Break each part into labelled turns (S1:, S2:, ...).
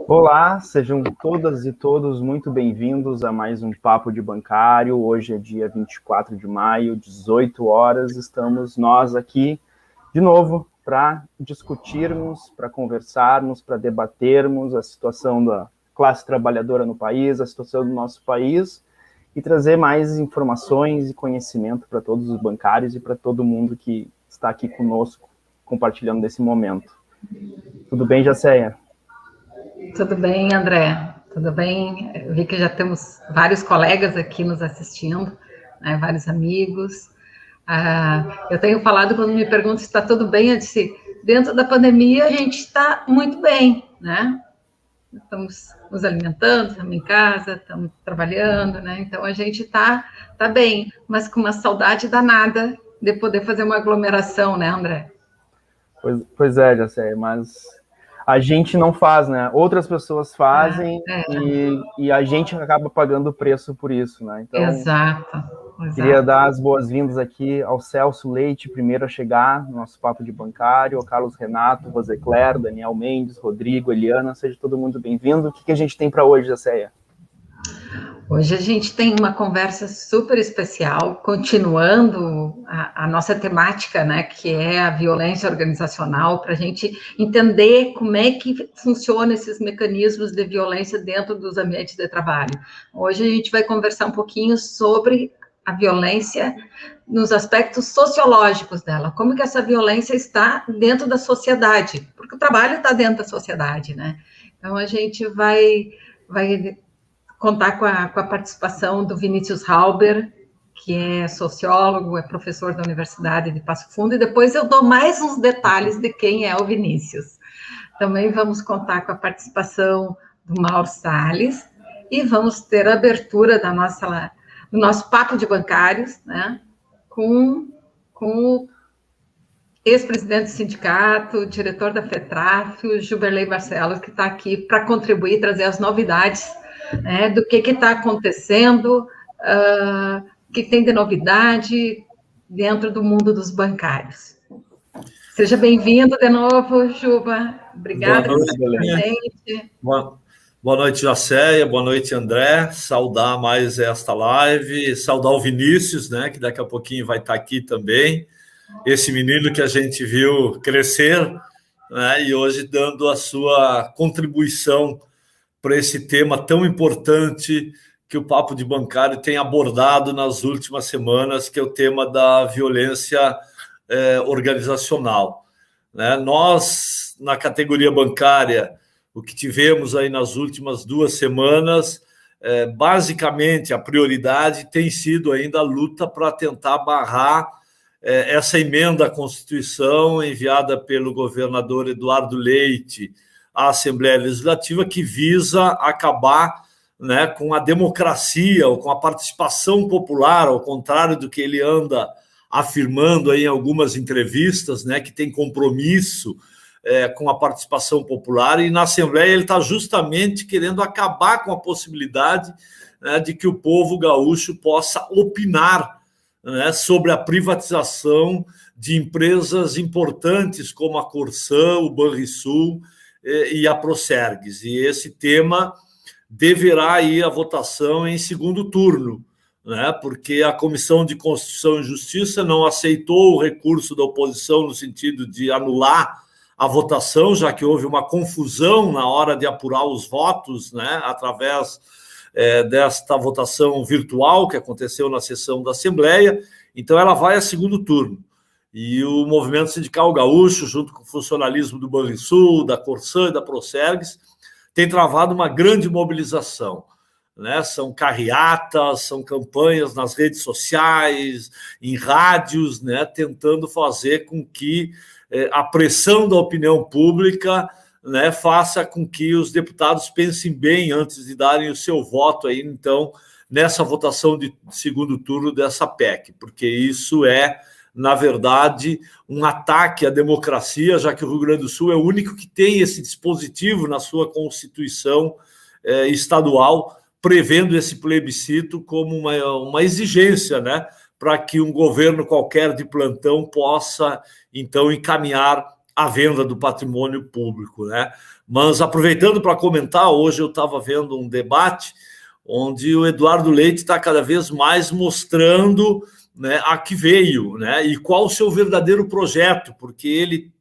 S1: Olá, sejam todas e todos muito bem-vindos a mais um Papo de Bancário. Hoje é dia 24 de maio, 18 horas. Estamos nós aqui de novo para discutirmos, para conversarmos, para debatermos a situação da classe trabalhadora no país, a situação do nosso país e trazer mais informações e conhecimento para todos os bancários e para todo mundo que está aqui conosco compartilhando nesse momento. Tudo bem, Jacéia?
S2: Tudo bem, André? Tudo bem? Eu vi que já temos vários colegas aqui nos assistindo, né? Vários amigos. Eu tenho falado, quando me perguntam se está tudo bem, eu disse, dentro da pandemia a gente está muito bem, né? Estamos nos alimentando, estamos em casa, estamos trabalhando, né? Então a gente tá bem, mas com uma saudade danada de poder fazer uma aglomeração, né, André?
S1: Pois é, Jacé, mas a gente não faz, né? Outras pessoas fazem e a gente acaba pagando o preço por isso, né? Então,
S2: Exato.
S1: Queria dar as boas-vindas aqui ao Celso Leite, primeiro a chegar no nosso Papo de Bancário, ao Carlos Renato, Rosecler, Daniel Mendes, Rodrigo, Eliana, seja todo mundo bem-vindo. O que a gente tem para hoje, Jacéia?
S2: Hoje a gente tem uma conversa super especial, continuando a nossa temática, né, que é a violência organizacional, para a gente entender como é que funcionam esses mecanismos de violência dentro dos ambientes de trabalho. Hoje a gente vai conversar um pouquinho sobre a violência nos aspectos sociológicos dela, como que essa violência está dentro da sociedade, porque o trabalho está dentro da sociedade, né? Então a gente vai contar com a participação do Vinícius Halber, que é sociólogo, é professor da Universidade de Passo Fundo, e depois eu dou mais uns detalhes de quem é o Vinícius. Também vamos contar com a participação do Mauro Salles, e vamos ter a abertura do nosso Papo de Bancários, né, com o ex-presidente do sindicato, diretor da FETRAF, o Gilberley Barcelos, que está aqui para contribuir, trazer as novidades, né, do que está acontecendo, o que tem de novidade dentro do mundo dos bancários. Seja bem-vindo de novo, Juba. Obrigada por estar presente.
S3: Boa noite, Jacéia. Boa noite, André. Saudar mais esta live. Saudar o Vinícius, né, que daqui a pouquinho vai estar aqui também. Esse menino que a gente viu crescer, né, e hoje dando a sua contribuição para esse tema tão importante que o Papo de Bancário tem abordado nas últimas semanas, que é o tema da violência organizacional. Né? Nós, na categoria bancária, o que tivemos aí nas últimas 2 semanas, basicamente a prioridade tem sido ainda a luta para tentar barrar essa emenda à Constituição enviada pelo governador Eduardo Leite à Assembleia Legislativa, que visa acabar, né, com a democracia ou com a participação popular, ao contrário do que ele anda afirmando aí em algumas entrevistas, né, que tem compromisso com a participação popular, e na Assembleia ele está justamente querendo acabar com a possibilidade, né, de que o povo gaúcho possa opinar, né, sobre a privatização de empresas importantes como a Corsã, o Banrisul e a Procergs. E esse tema deverá ir à votação em segundo turno, né, porque a Comissão de Constituição e Justiça não aceitou o recurso da oposição no sentido de anular a votação, já que houve uma confusão na hora de apurar os votos, né, através desta votação virtual que aconteceu na sessão da Assembleia. Então ela vai a segundo turno. E o movimento sindical gaúcho, junto com o funcionalismo do Banrisul, da Corsã e da Procergs, tem travado uma grande mobilização. Né? São carreatas, são campanhas nas redes sociais, em rádios, né? Tentando fazer com que a pressão da opinião pública, né, faça com que os deputados pensem bem antes de darem o seu voto aí, então, nessa votação de segundo turno dessa PEC, porque isso é, na verdade, um ataque à democracia, já que o Rio Grande do Sul é o único que tem esse dispositivo na sua Constituição estadual, prevendo esse plebiscito como uma exigência, né, para que um governo qualquer de plantão possa, então, encaminhar a venda do patrimônio público, né? Mas, aproveitando para comentar, hoje eu estava vendo um debate onde o Eduardo Leite está cada vez mais mostrando, né, a que veio, né, e qual o seu verdadeiro projeto, porque ele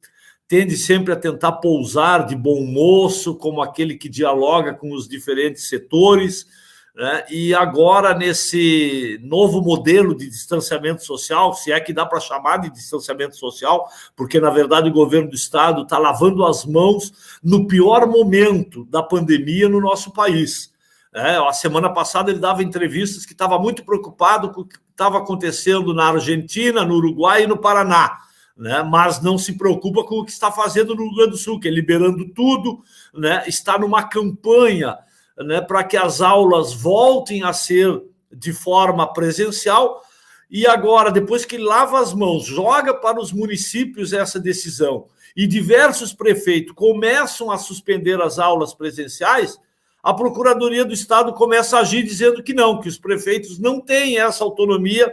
S3: tende sempre a tentar pousar de bom moço, como aquele que dialoga com os diferentes setores, né, e agora nesse novo modelo de distanciamento social, se é que dá para chamar de distanciamento social, porque, na verdade, o governo do Estado está lavando as mãos no pior momento da pandemia no nosso país. A semana passada ele dava entrevistas que estava muito preocupado com o que estava acontecendo na Argentina, no Uruguai e no Paraná, né? Mas não se preocupa com o que está fazendo no Rio Grande do Sul, que é liberando tudo, né? Está numa campanha, né, para que as aulas voltem a ser de forma presencial, e agora, depois que lava as mãos, joga para os municípios essa decisão, e diversos prefeitos começam a suspender as aulas presenciais, a Procuradoria do Estado começa a agir dizendo que não, que os prefeitos não têm essa autonomia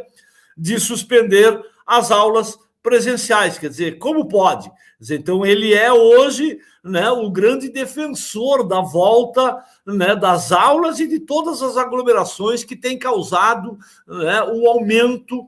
S3: de suspender as aulas presenciais. Quer dizer, como pode? Quer dizer, então, ele é hoje, né, o grande defensor da volta, né, das aulas e de todas as aglomerações que têm causado, né, o aumento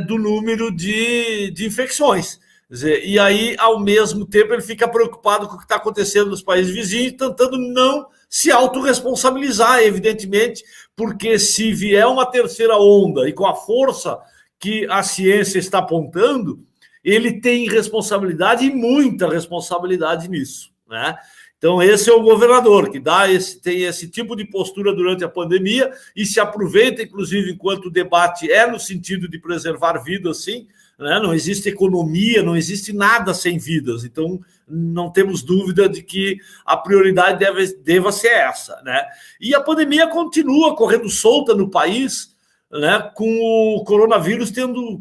S3: do número de infecções. Quer dizer, e aí, ao mesmo tempo, ele fica preocupado com o que está acontecendo nos países vizinhos, tentando não se autorresponsabilizar, evidentemente, porque se vier uma terceira onda e com a força que a ciência está apontando, ele tem responsabilidade, e muita responsabilidade nisso, né? Então, esse é o governador que tem esse tipo de postura durante a pandemia e se aproveita, inclusive, enquanto o debate é no sentido de preservar vidas, sim, né? Não existe economia, não existe nada sem vidas. Então, não temos dúvida de que a prioridade deva ser essa, né? E a pandemia continua correndo solta no país, né, com o coronavírus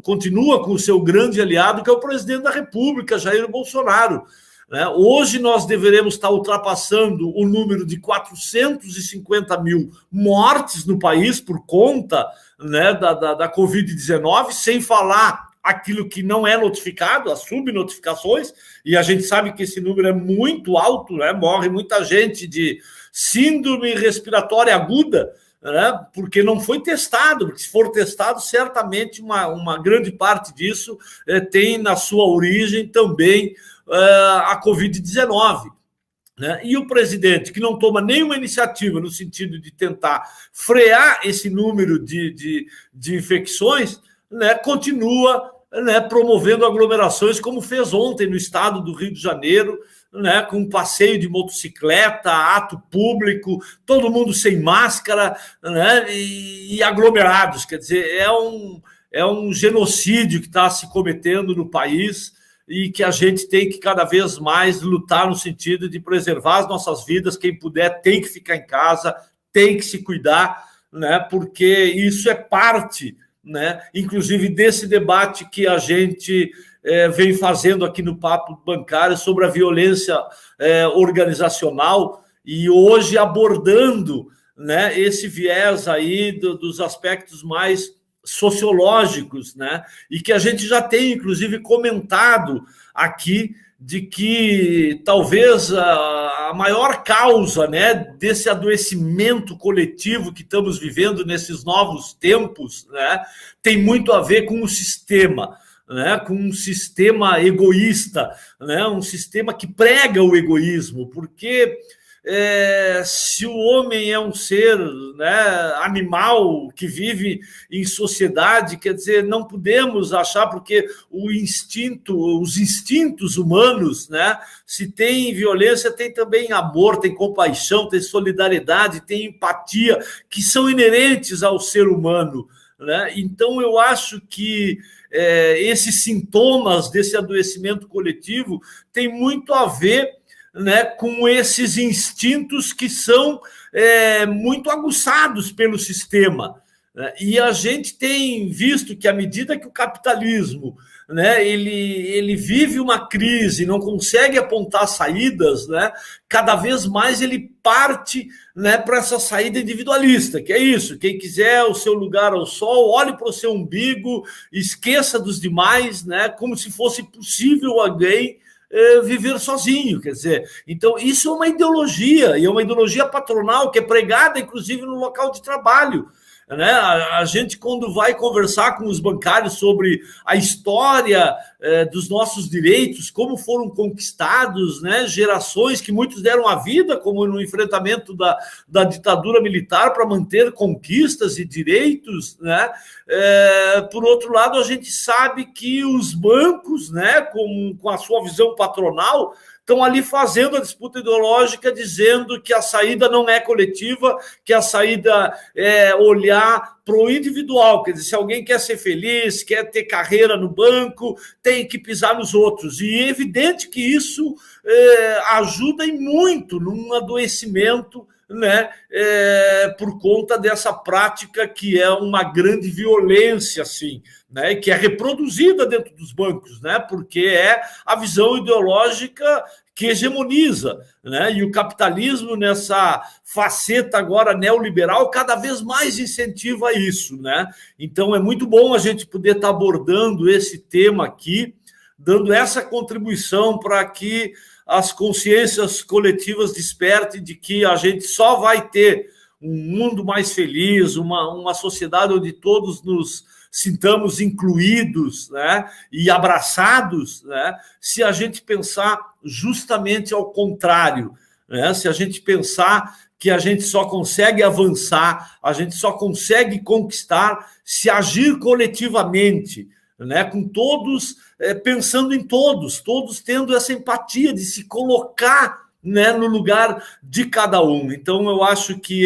S3: continua com o seu grande aliado, que é o presidente da República, Jair Bolsonaro, né? Hoje nós deveremos estar ultrapassando o número de 450 mil mortes no país por conta, né, da Covid-19, sem falar aquilo que não é notificado, as subnotificações, e a gente sabe que esse número é muito alto, né? Morre muita gente de síndrome respiratória aguda, né? Porque não foi testado, porque se for testado, certamente uma grande parte disso tem na sua origem também a Covid-19. Né? E o presidente, que não toma nenhuma iniciativa no sentido de tentar frear esse número de infecções, né, continua, né, promovendo aglomerações, como fez ontem no estado do Rio de Janeiro, né, com um passeio de motocicleta, ato público, todo mundo sem máscara, né, e aglomerados. Quer dizer, é um genocídio que está se cometendo no país e que a gente tem que cada vez mais lutar no sentido de preservar as nossas vidas. Quem puder tem que ficar em casa, tem que se cuidar, né, porque isso é parte, né, inclusive desse debate que a gente vem fazendo aqui no Papo Bancário sobre a violência organizacional, e hoje abordando, né, esse viés aí dos aspectos mais sociológicos, né, e que a gente já tem, inclusive, comentado aqui, de que talvez a maior causa, né, desse adoecimento coletivo que estamos vivendo nesses novos tempos, né, tem muito a ver com o sistema, né, com um sistema egoísta, né, um sistema que prega o egoísmo, porque se o homem é um ser, né, animal que vive em sociedade, quer dizer, não podemos achar, porque os instintos humanos, né, se tem violência, tem também amor, tem compaixão, tem solidariedade, tem empatia, que são inerentes ao ser humano, né? Então, eu acho que esses sintomas desse adoecimento coletivo têm muito a ver, né, com esses instintos que são muito aguçados pelo sistema, né? E a gente tem visto que, à medida que o capitalismo, né, ele vive uma crise, não consegue apontar saídas, né, cada vez mais ele parte, né, para essa saída individualista, que é isso: quem quiser o seu lugar ao sol, olhe para o seu umbigo, esqueça dos demais, né, como se fosse possível alguém viver sozinho, quer dizer, então isso é uma ideologia, e é uma ideologia patronal que é pregada, inclusive, no local de trabalho, né? A gente, quando vai conversar com os bancários sobre a história dos nossos direitos, como foram conquistados, né? Gerações que muitos deram a vida, como no enfrentamento da ditadura militar, para manter conquistas e direitos, né? Por outro lado, a gente sabe que os bancos, né, com a sua visão patronal, estão ali fazendo a disputa ideológica, dizendo que a saída não é coletiva, que a saída é olhar para o individual. Quer dizer, se alguém quer ser feliz, quer ter carreira no banco, tem que pisar nos outros. E é evidente que isso ajuda e muito num adoecimento, né, por conta dessa prática que é uma grande violência, assim, né, que é reproduzida dentro dos bancos, né, porque é a visão ideológica que hegemoniza, né, e o capitalismo nessa faceta agora neoliberal cada vez mais incentiva isso, né. Então é muito bom a gente poder estar abordando esse tema aqui, dando essa contribuição para que as consciências coletivas despertem de que a gente só vai ter um mundo mais feliz, uma sociedade onde todos nos sintamos incluídos, né, e abraçados, né, se a gente pensar justamente ao contrário, né, se a gente pensar que a gente só consegue avançar, a gente só consegue conquistar se agir coletivamente, né, com todos, pensando em todos tendo essa empatia de se colocar, né, no lugar de cada um. Então, eu acho que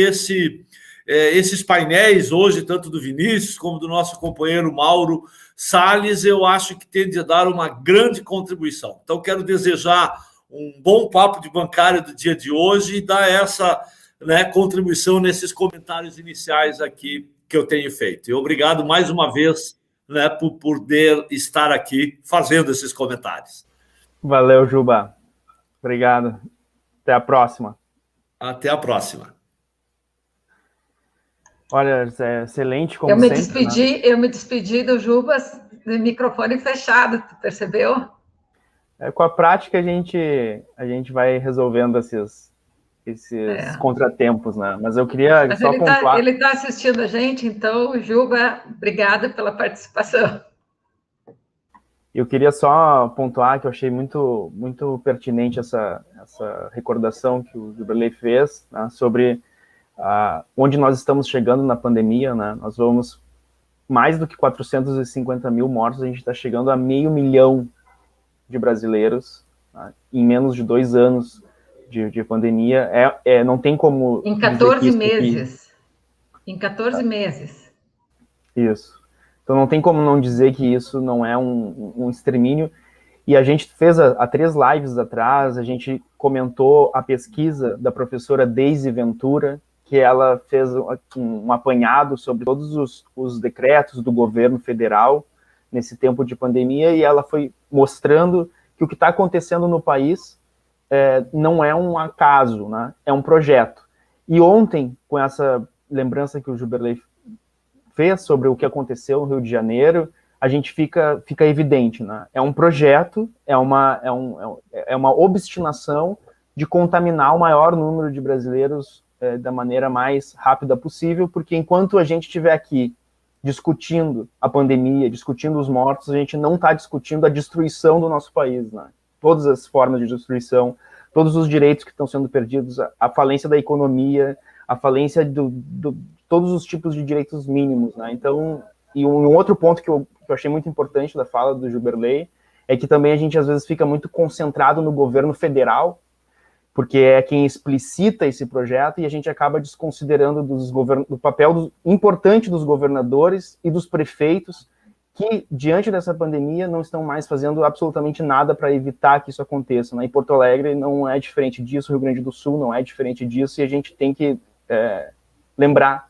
S3: esses painéis hoje, tanto do Vinícius como do nosso companheiro Mauro Salles, eu acho que tende a dar uma grande contribuição. Então, quero desejar um bom papo de bancário do dia de hoje e dar essa, né, contribuição nesses comentários iniciais aqui que eu tenho feito. E obrigado mais uma vez, né, por poder estar aqui fazendo esses comentários.
S1: Valeu, Juba. Obrigado. Até a próxima.
S3: Até a próxima.
S1: Olha, é excelente como sempre.
S2: Eu me despedi do Juba de microfone fechado, tu percebeu?
S1: Com a prática a gente vai resolvendo esses contratempos, né? Mas eu queria só pontuar...
S2: Ele está assistindo a gente, então, Juba, obrigada pela participação.
S1: Eu queria só pontuar que eu achei muito, muito pertinente essa recordação que o Juberley fez, né, sobre onde nós estamos chegando na pandemia, né? Nós vamos mais do que 450 mil mortos, a gente está chegando a 500 mil de brasileiros, né, em menos de 2 anos de pandemia. Não tem como...
S2: Em 14 meses. Em 14 meses.
S1: Isso. Então não tem como não dizer que isso não é um extermínio. E a gente fez há 3 lives atrás, a gente comentou a pesquisa da professora Deise Ventura, que ela fez um apanhado sobre todos os decretos do governo federal nesse tempo de pandemia, e ela foi mostrando que o que está acontecendo no país não é um acaso, né? É um projeto. E ontem, com essa lembrança que o Juberley fez sobre o que aconteceu no Rio de Janeiro, a gente fica evidente, né? É um projeto, é uma obstinação de contaminar o maior número de brasileiros da maneira mais rápida possível, porque enquanto a gente estiver aqui discutindo a pandemia, discutindo os mortos, a gente não está discutindo a destruição do nosso país, né? Todas as formas de destruição, todos os direitos que estão sendo perdidos, a falência da economia, a falência de todos os tipos de direitos mínimos, né? Então, e um outro ponto que eu achei muito importante da fala do Juberley é que também a gente às vezes fica muito concentrado no governo federal, porque é quem explicita esse projeto, e a gente acaba desconsiderando do papel importante dos governadores e dos prefeitos, que, diante dessa pandemia, não estão mais fazendo absolutamente nada para evitar que isso aconteça, né? E Porto Alegre não é diferente disso, o Rio Grande do Sul não é diferente disso, e a gente tem que lembrar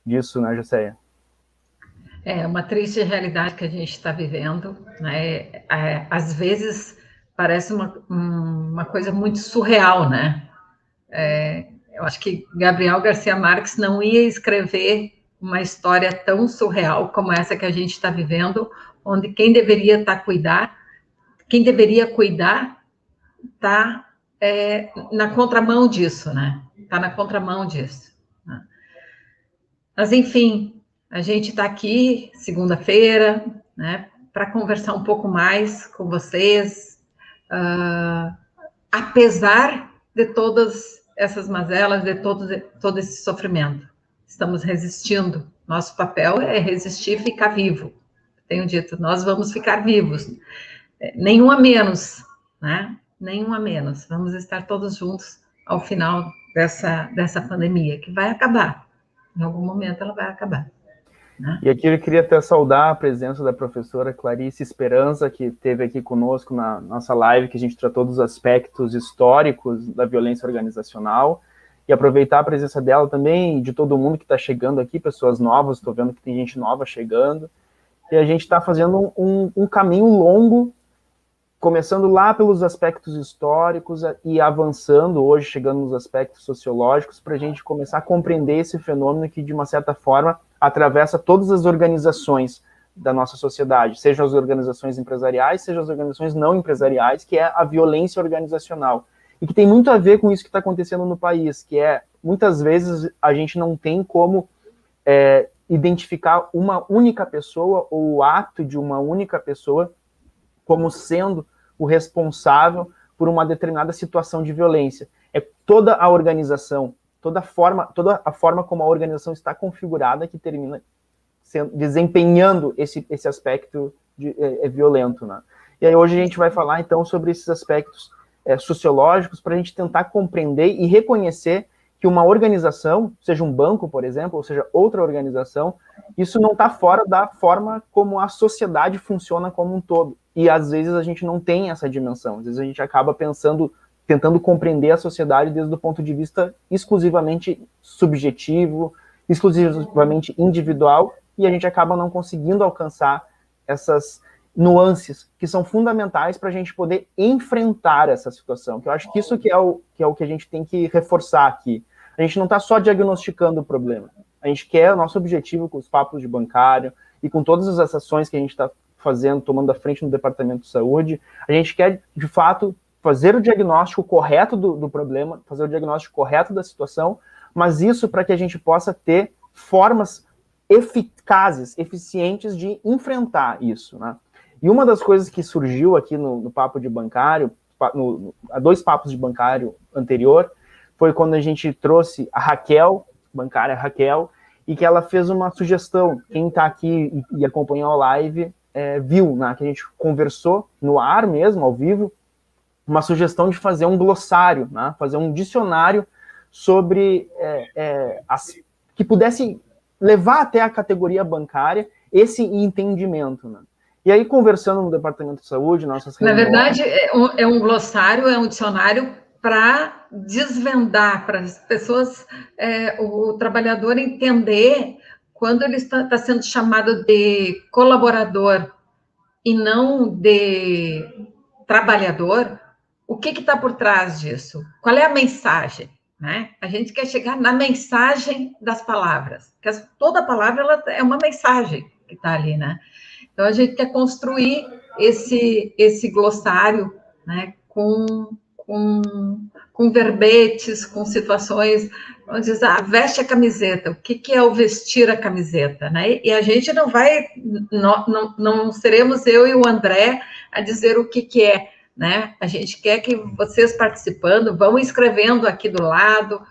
S1: disso, né, José?
S2: É uma triste realidade que a gente está vivendo, né? Às vezes parece uma coisa muito surreal, né? Eu acho que Gabriel Garcia Marques não ia escrever uma história tão surreal como essa que a gente está vivendo, onde quem deveria cuidar está na contramão disso, né? Está na contramão disso. Né? Mas, enfim, a gente está aqui segunda-feira, né, para conversar um pouco mais com vocês, apesar de todas essas mazelas, de todo esse sofrimento. Estamos resistindo. Nosso papel é resistir e ficar vivo. Tenho dito, nós vamos ficar vivos. Nenhum a menos, né? Nenhum a menos. Vamos estar todos juntos ao final dessa pandemia, que vai acabar. Em algum momento ela vai acabar. Né?
S1: E aqui eu queria até saudar a presença da professora Clarice Esperança, que esteve aqui conosco na nossa live, que a gente tratou dos aspectos históricos da violência organizacional, e aproveitar a presença dela também, de todo mundo que está chegando aqui, pessoas novas, estou vendo que tem gente nova chegando, e a gente está fazendo um caminho longo, começando lá pelos aspectos históricos e avançando hoje, chegando nos aspectos sociológicos, para a gente começar a compreender esse fenômeno que, de uma certa forma, atravessa todas as organizações da nossa sociedade, sejam as organizações empresariais, sejam as organizações não empresariais, que é a violência organizacional. E que tem muito a ver com isso que está acontecendo no país, que é, muitas vezes, a gente não tem como identificar uma única pessoa ou o ato de uma única pessoa como sendo o responsável por uma determinada situação de violência. É toda a organização, toda a forma como a organização está configurada que termina desempenhando esse aspecto violento. Né? E aí hoje a gente vai falar, então, sobre esses aspectos sociológicos para a gente tentar compreender e reconhecer que uma organização, seja um banco, por exemplo, ou seja, outra organização, isso não está fora da forma como a sociedade funciona como um todo. E, às vezes, a gente não tem essa dimensão. Às vezes, a gente acaba tentando compreender a sociedade desde o ponto de vista exclusivamente subjetivo, exclusivamente individual, e a gente acaba não conseguindo alcançar essas nuances que são fundamentais para a gente poder enfrentar essa situação. Que eu acho que isso que é o que a gente tem que reforçar aqui. A gente não está só diagnosticando o problema. A gente quer, o nosso objetivo com os papos de bancário e com todas as ações que a gente está fazendo, tomando a frente no Departamento de Saúde, a gente quer, de fato, fazer o diagnóstico correto do problema, fazer o diagnóstico correto da situação, mas isso para que a gente possa ter formas eficazes, eficientes de enfrentar isso, né? E uma das coisas que surgiu aqui no Papo de Bancário, há 2 papos de bancário anterior, foi quando a gente trouxe a Raquel, bancária Raquel, e que ela fez uma sugestão. Quem está aqui e acompanhou a live viu, né, que a gente conversou no ar mesmo, ao vivo, uma sugestão de fazer um glossário, né, fazer um dicionário sobre que pudesse levar até a categoria bancária esse entendimento, né? E aí, conversando no Departamento de Saúde, nossas reuniões...
S2: Na verdade, é um glossário, é um dicionário para desvendar, para as pessoas, o trabalhador entender quando ele está sendo chamado de colaborador e não de trabalhador, o que está por trás disso? Qual é a mensagem? Né? A gente quer chegar na mensagem das palavras, porque toda palavra ela é uma mensagem que está ali, né? Então, a gente quer construir esse glossário, né, com verbetes, com situações, vamos dizer, veste a camiseta, o que é o vestir a camiseta, né? E a gente não seremos eu e o André a dizer o que é, né? A gente quer que vocês participando, vão escrevendo aqui do lado,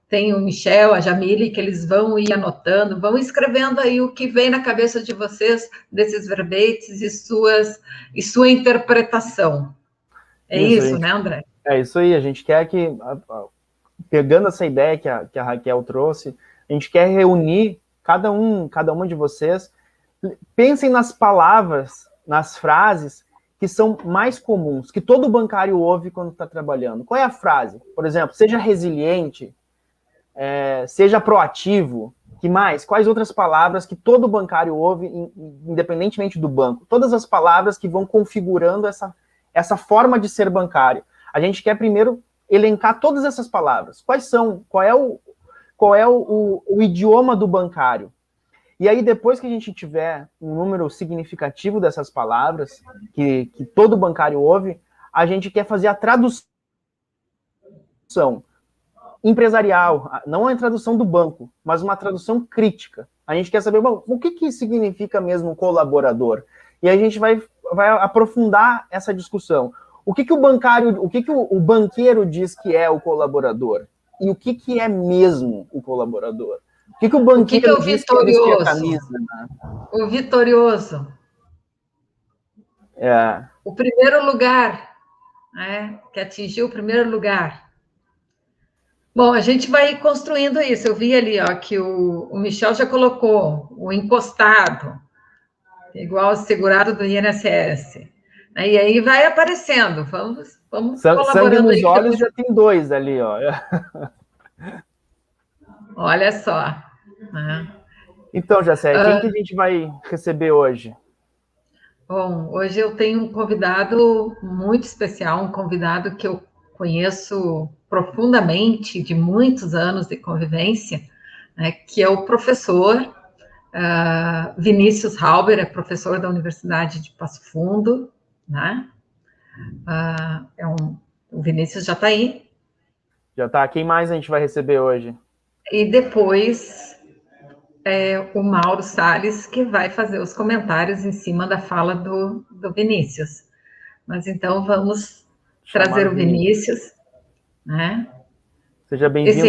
S2: tem o Michel, a Jamile, que eles vão ir anotando, vão escrevendo aí o que vem na cabeça de vocês, desses verbetes e sua interpretação. É isso, né, André?
S1: É isso aí, a gente quer que, pegando essa ideia que a Raquel trouxe, a gente quer reunir cada uma de vocês, pensem nas palavras, nas frases que são mais comuns, que todo bancário ouve quando está trabalhando. Qual é a frase? Por exemplo, seja resiliente, seja proativo, que mais? Quais outras palavras que todo bancário ouve, independentemente do banco? Todas as palavras que vão configurando essa forma de ser bancário. A gente quer primeiro elencar todas essas palavras. Quais são? Qual é o idioma do bancário? E aí, depois que a gente tiver um número significativo dessas palavras, que todo bancário ouve, a gente quer fazer a tradução empresarial, não a tradução do banco, mas uma tradução crítica. A gente quer saber, bom, o que significa mesmo colaborador? E a gente vai aprofundar essa discussão. O que o banqueiro diz que é o colaborador? E o que é mesmo o colaborador? O que o banqueiro diz que é vestir a camisa? Né?
S2: O vitorioso. O primeiro lugar, né? Que atingiu o primeiro lugar. Bom, a gente vai construindo isso. Eu vi ali, ó, que o Michel já colocou o encostado, igual o segurado do INSS. E aí vai aparecendo. Vamos colaborando.
S1: Sangue nos
S2: aí,
S1: olhos já tem 2 ali, ó.
S2: Olha só. Né?
S1: Então, Jacé, quem que a gente vai receber hoje?
S2: Bom, hoje eu tenho um convidado muito especial, um convidado que eu conheço profundamente, de muitos anos de convivência, né, que é o professor Vinícius Halber, é professor da Universidade de Passo Fundo, né? O Vinícius já está aí.
S1: Já está. Quem mais a gente vai receber hoje?
S2: E depois o Mauro Salles, que vai fazer os comentários em cima da fala do Vinícius. Mas então vamos trazer o Vinícius, né?
S1: Seja bem-vindo,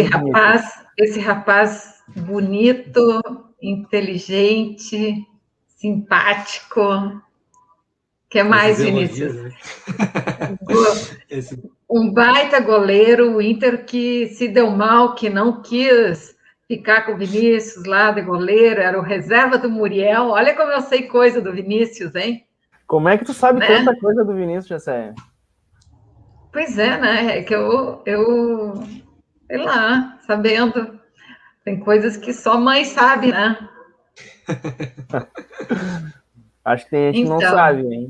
S2: esse rapaz bonito, inteligente, simpático. Que mais, Vinícius? Um baita goleiro, o Inter que se deu mal, que não quis ficar com o Vinícius lá de goleiro, era o reserva do Muriel. Olha como eu sei coisa do Vinícius, hein?
S1: Como é que tu sabe tanta coisa do Vinícius, Jacé?
S2: Pois é, né? É que eu sei lá, sabendo. Tem coisas que só mãe sabe, né?
S1: Acho que tem gente que não sabe, hein?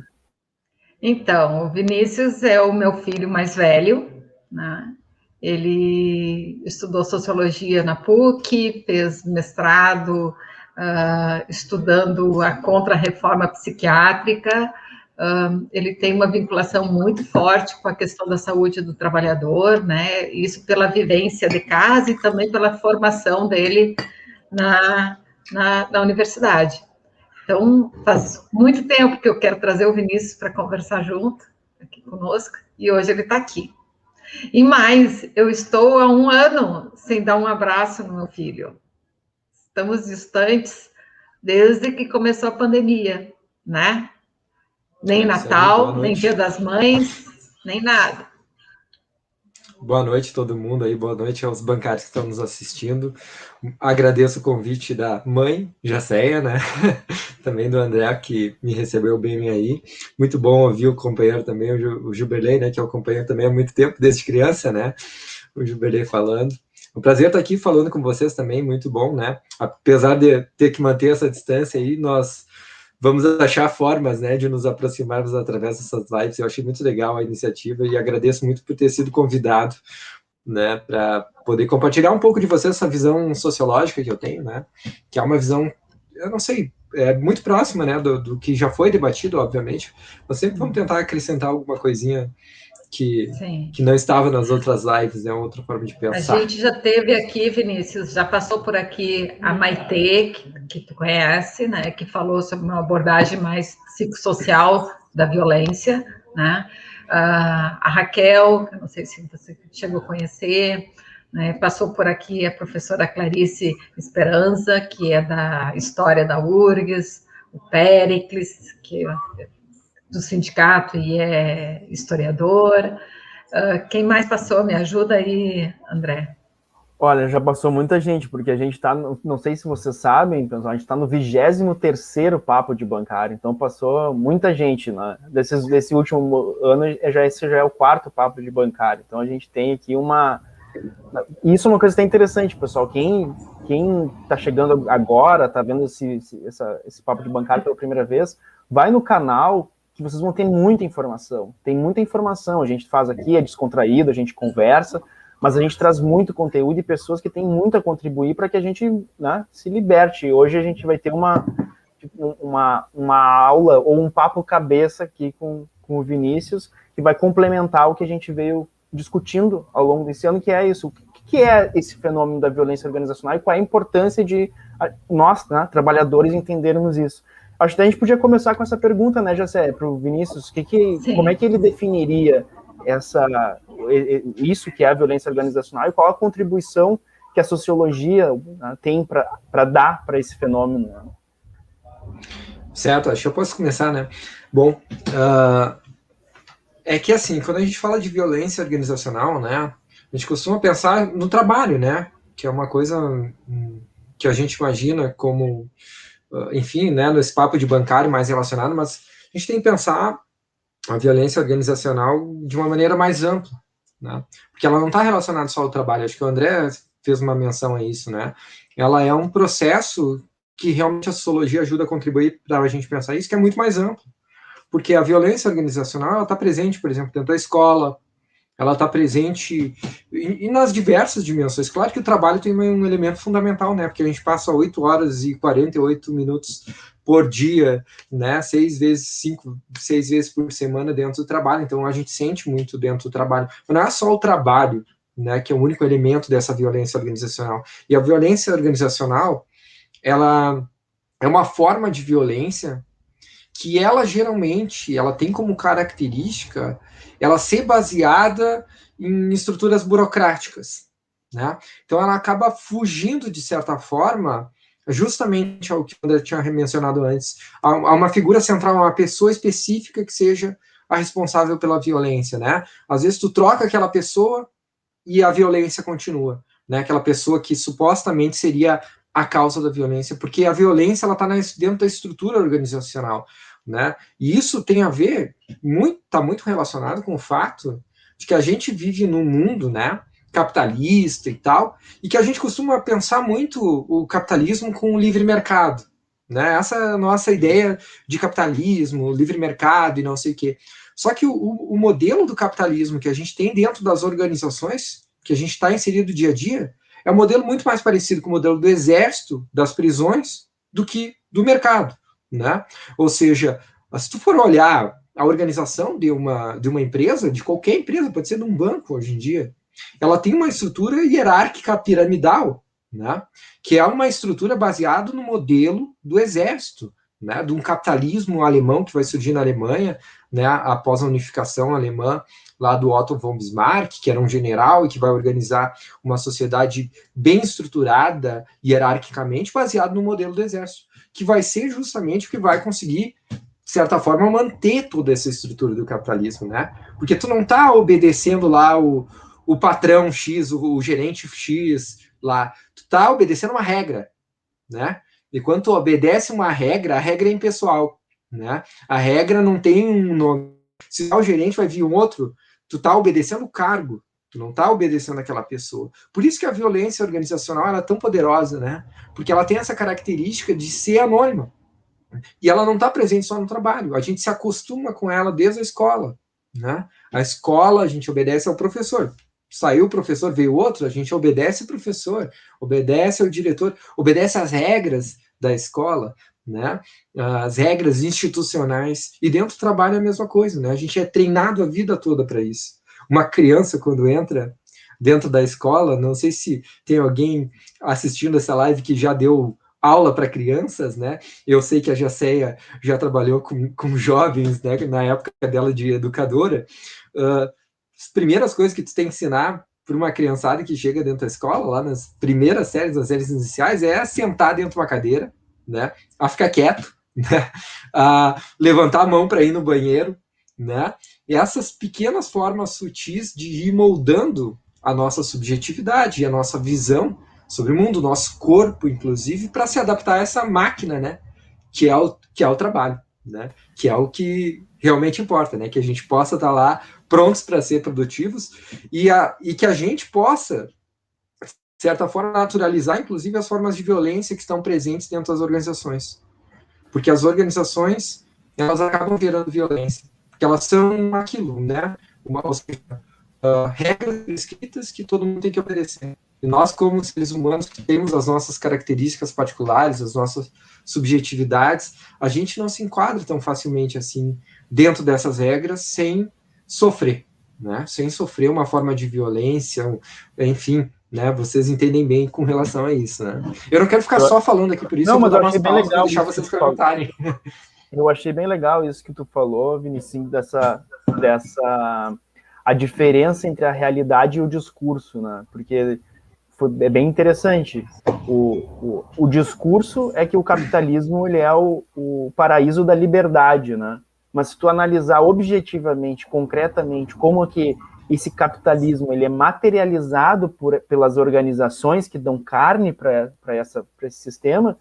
S2: Então, o Vinícius é o meu filho mais velho, né? Ele estudou sociologia na PUC, fez mestrado estudando a contra-reforma psiquiátrica. Ele tem uma vinculação muito forte com a questão da saúde do trabalhador, né? Isso pela vivência de casa e também pela formação dele na universidade. Então, faz muito tempo que eu quero trazer o Vinícius para conversar junto, aqui conosco, e hoje ele está aqui. E mais, eu estou há 1 ano sem dar um abraço no meu filho. Estamos distantes desde que começou a pandemia, né? Nem Natal, nem Dia das Mães, nem nada.
S4: Boa noite a todo mundo aí, boa noite aos bancários que estão nos assistindo. Agradeço o convite da mãe, Jacéia, né? Também do André, que me recebeu bem aí. Muito bom ouvir o companheiro também, o Jubilei, né? Que eu acompanho também há muito tempo, desde criança, né? O Jubilei falando. Um prazer estar aqui falando com vocês também, muito bom, né? Apesar de ter que manter essa distância aí, nós vamos achar formas, né, de nos aproximarmos através dessas lives. Eu achei muito legal a iniciativa e agradeço muito por ter sido convidado, né, para poder compartilhar um pouco de vocês essa visão sociológica que eu tenho, né, que é uma visão, eu não sei, muito próxima, né, do que já foi debatido, obviamente. Nós sempre vamos tentar acrescentar alguma coisinha que não estava nas outras lives, é outra forma de pensar.
S2: A gente já teve aqui, Vinícius, já passou por aqui a Maitê, que tu conhece, né, que falou sobre uma abordagem mais psicossocial da violência, né, a Raquel, eu não sei se você chegou a conhecer, né, passou por aqui a professora Clarice Esperança, que é da História da URGS, o Péricles, que é do sindicato e é historiador. Quem mais passou? Me ajuda aí, André.
S1: Olha, já passou muita gente, porque a gente está, não sei se vocês sabem, pessoal, a gente está no 23º Papo de Bancário, então passou muita gente, né? Desse último ano, esse já é o 4º Papo de Bancário, então a gente tem aqui isso é uma coisa que é interessante, pessoal, quem está chegando agora, está vendo esse Papo de Bancário pela primeira vez, vai no canal, que vocês vão ter muita informação. Tem muita informação, a gente faz aqui, é descontraído, a gente conversa, mas a gente traz muito conteúdo e pessoas que têm muito a contribuir para que a gente, né, se liberte. Hoje a gente vai ter uma uma aula ou um papo cabeça aqui com o Vinícius, que vai complementar o que a gente veio discutindo ao longo desse ano, que é isso. O que é esse fenômeno da violência organizacional e qual é a importância de nós, né, trabalhadores, entendermos isso. Acho que a gente podia começar com essa pergunta, né, Jacé, para o Vinícius, como é que ele definiria isso que é a violência organizacional e qual a contribuição que a sociologia, né, tem para dar para esse fenômeno, né?
S4: Certo, acho que eu posso começar, né? Bom, é que assim, quando a gente fala de violência organizacional, né, a gente costuma pensar no trabalho, né, que é uma coisa que a gente imagina como, enfim, né, nesse papo de bancário mais relacionado, mas a gente tem que pensar a violência organizacional de uma maneira mais ampla, né, porque ela não está relacionada só ao trabalho. Acho que o André fez uma menção a isso, né, ela é um processo que realmente a sociologia ajuda a contribuir para a gente pensar isso, que é muito mais amplo. Porque a violência organizacional, ela está presente, por exemplo, dentro da escola, ela está presente e nas diversas dimensões. Claro que o trabalho tem um elemento fundamental, né? Porque a gente passa 8 horas e 48 minutos por dia, né? 6 vezes por semana dentro do trabalho. Então, a gente sente muito dentro do trabalho. Mas não é só o trabalho, né, que é o único elemento dessa violência organizacional. E a violência organizacional, ela é uma forma de violência que ela geralmente, ela tem como característica ela ser baseada em estruturas burocráticas, né? Então ela acaba fugindo, de certa forma, justamente ao que o André tinha mencionado antes, a uma figura central, uma pessoa específica que seja a responsável pela violência, né? Às vezes tu troca aquela pessoa e a violência continua, né? Aquela pessoa que supostamente seria a causa da violência, porque a violência ela está dentro da estrutura organizacional, né? E isso tem a ver, está muito relacionado com o fato de que a gente vive num mundo, né, capitalista e tal, e que a gente costuma pensar muito o capitalismo com o livre mercado, né? Essa é a nossa ideia de capitalismo, livre mercado e não sei o quê. Só que o modelo do capitalismo que a gente tem dentro das organizações, que a gente está inserido dia a dia, é um modelo muito mais parecido com o modelo do exército, das prisões, do que do mercado, né? Ou seja, se tu for olhar a organização de uma empresa, de qualquer empresa, pode ser de um banco hoje em dia, ela tem uma estrutura hierárquica piramidal, né? Que é uma estrutura baseada no modelo do exército, né? De um capitalismo alemão que vai surgir na Alemanha, né? Após a unificação alemã, lá do Otto von Bismarck, que era um general e que vai organizar uma sociedade bem estruturada, hierarquicamente, baseado no modelo do exército, que vai ser justamente o que vai conseguir, de certa forma, manter toda essa estrutura do capitalismo, né? Porque tu não tá obedecendo lá o patrão X, o gerente X lá, tu tá obedecendo uma regra, né? E quando tu obedece uma regra, a regra é impessoal, né? A regra não tem um nome. Se o gerente vai vir um outro, tu tá obedecendo o cargo, tu não tá obedecendo aquela pessoa. Por isso que a violência organizacional ela é tão poderosa, né? Porque ela tem essa característica de ser anônima. E ela não está presente só no trabalho. A gente se acostuma com ela desde a escola, né? A escola, a gente obedece ao professor. Saiu o professor, veio outro, a gente obedece o professor, obedece ao diretor, obedece às regras da escola, né? As regras institucionais. E dentro do trabalho é a mesma coisa, né? A gente é treinado a vida toda para isso. Uma criança, quando entra dentro da escola, não sei se tem alguém assistindo essa live que já deu aula para crianças, né? Eu sei que a Jacéia já trabalhou com jovens, né? Na época dela de educadora. As primeiras coisas que tu tem que ensinar para uma criançada que chega dentro da escola, lá nas primeiras séries, nas séries iniciais, é a sentar dentro de uma cadeira, né? A ficar quieto, né? A levantar a mão para ir no banheiro, né? E essas pequenas formas sutis de ir moldando a nossa subjetividade e a nossa visão sobre o mundo, nosso corpo, inclusive, para se adaptar a essa máquina, né? Que é o trabalho, né? Que é o que realmente importa, né? Que a gente possa estar lá prontos para ser produtivos e que a gente possa, de certa forma, naturalizar, inclusive, as formas de violência que estão presentes dentro das organizações. Porque as organizações, elas acabam gerando violência. Porque elas são aquilo, né? Regras escritas que todo mundo tem que obedecer. E nós, como seres humanos, temos as nossas características particulares, as nossas subjetividades, a gente não se enquadra tão facilmente assim dentro dessas regras sem sofrer, né? Sem sofrer uma forma de violência, enfim, né? Vocês entendem bem com relação a isso, né? Eu não quero ficar só falando aqui, por isso
S1: não,
S4: eu vou
S1: mas
S4: dar
S1: eu
S4: umas
S1: achei bem
S4: pausas para
S1: legal
S4: deixar
S1: isso
S4: vocês
S1: que tu falou.
S4: perguntarem.
S1: Eu achei bem legal isso que tu falou, Vinicinho, a diferença entre a realidade e o discurso, né? Porque é bem interessante. O discurso é que o capitalismo ele é o paraíso da liberdade, né? Mas se tu analisar objetivamente, concretamente, como que esse capitalismo ele é materializado pelas organizações que dão carne para esse sistema,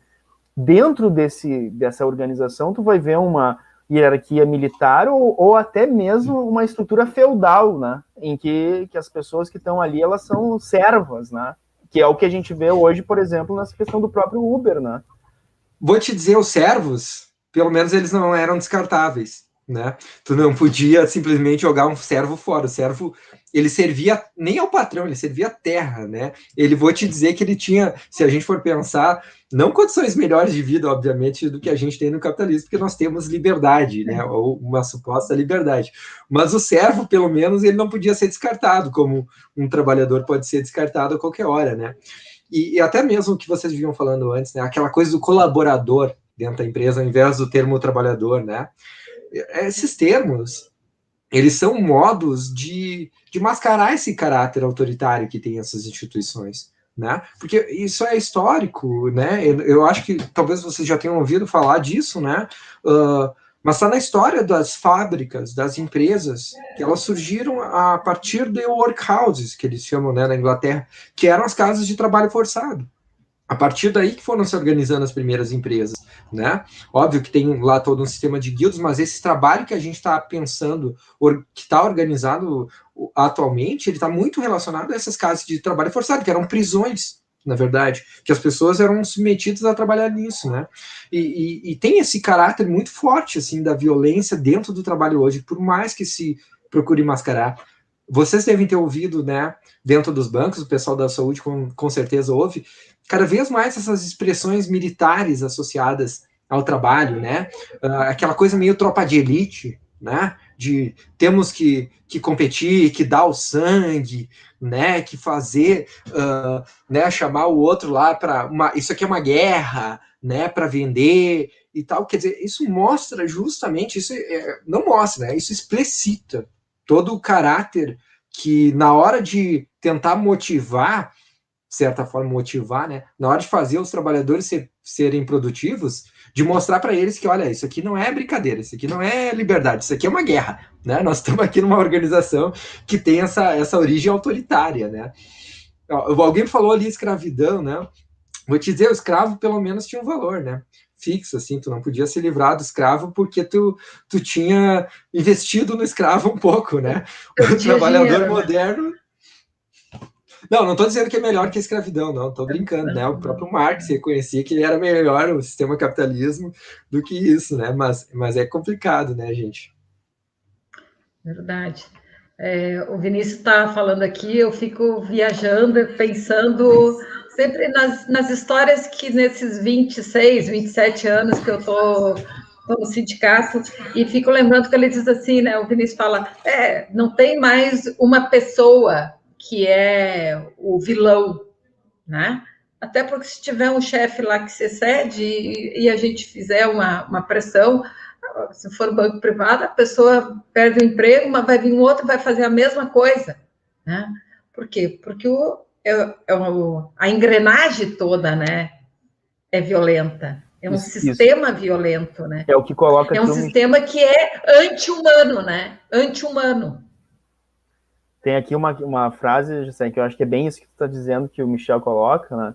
S1: dentro dessa organização tu vai ver uma hierarquia militar ou até mesmo uma estrutura feudal, né? Em que as pessoas que estão ali, elas são servas, né? Que é o que a gente vê hoje, por exemplo, nessa questão do próprio Uber, né?
S4: Vou te dizer, os servos, pelo menos eles não eram descartáveis, né? Tu não podia simplesmente jogar um servo fora. O servo, ele servia nem ao patrão, ele servia à terra, né? Ele, vou te dizer que ele tinha, se a gente for pensar, não condições melhores de vida, obviamente, do que a gente tem no capitalismo, porque nós temos liberdade, né? Ou uma suposta liberdade. Mas o servo, pelo menos, ele não podia ser descartado, como um trabalhador pode ser descartado a qualquer hora, né? E até mesmo o que vocês vinham falando antes, né? Aquela coisa do colaborador dentro da empresa, ao invés do termo trabalhador, né? Esses termos, eles são modos de mascarar esse caráter autoritário que tem essas instituições, né? Porque isso é histórico, né? Eu acho que talvez vocês já tenham ouvido falar disso, né? Mas está na história das fábricas, das empresas, que elas surgiram a partir de workhouses, que eles chamam, né, na Inglaterra, que eram as casas de trabalho forçado. A partir daí que foram se organizando as primeiras empresas, né? Óbvio que tem lá todo um sistema de guildas, mas esse trabalho que a gente está pensando, que está organizado atualmente, ele está muito relacionado a essas casas de trabalho forçado, que eram prisões, na verdade, que as pessoas eram submetidas a trabalhar nisso, né? E tem esse caráter muito forte, assim, da violência dentro do trabalho hoje, por mais que se procure mascarar. Vocês devem ter ouvido, né, dentro dos bancos, o pessoal da saúde com certeza ouve, cada vez mais essas expressões militares associadas ao trabalho, né? Aquela coisa meio tropa de elite, né? De temos que competir, que dar o sangue, né? Que fazer, né? Chamar o outro lá para isso aqui é uma guerra, né? Para vender e tal. Quer dizer, isso mostra justamente, não mostra, né? Isso explicita todo o caráter que na hora de tentar motivar, de certa forma motivar, né, na hora de fazer os trabalhadores serem produtivos, de mostrar para eles que, olha, isso aqui não é brincadeira, isso aqui não é liberdade, isso aqui é uma guerra, né? Nós estamos aqui numa organização que tem essa origem autoritária, né? Alguém falou ali escravidão, né? Vou te dizer, o escravo pelo menos tinha um valor, né? Fixo, assim, tu não podia se livrar do escravo porque tu tinha investido no escravo um pouco, né? O trabalhador dinheiro, moderno... Não estou dizendo que é melhor que a escravidão, não, estou brincando, né? O próprio Marx reconhecia que ele era melhor o sistema capitalismo do que isso, né? Mas é complicado, né, gente?
S2: Verdade. O Vinícius está falando aqui, eu fico viajando, pensando sempre nas histórias que nesses 26, 27 anos que eu estou no sindicato, e fico lembrando que ele diz assim, né? O Vinícius fala, não tem mais uma pessoa que é o vilão, né? Até porque se tiver um chefe lá que se excede e a gente fizer uma pressão, se for banco privado, a pessoa perde o emprego, mas vai vir um outro e vai fazer a mesma coisa, né? Por quê? Porque a engrenagem toda, né, é violenta. É um sistema violento, né?
S1: É o que coloca...
S2: É um sistema que é anti-humano, né? Anti-humano.
S1: Tem aqui uma frase, José, que eu acho que é bem isso que tu está dizendo, que o Michel coloca, né?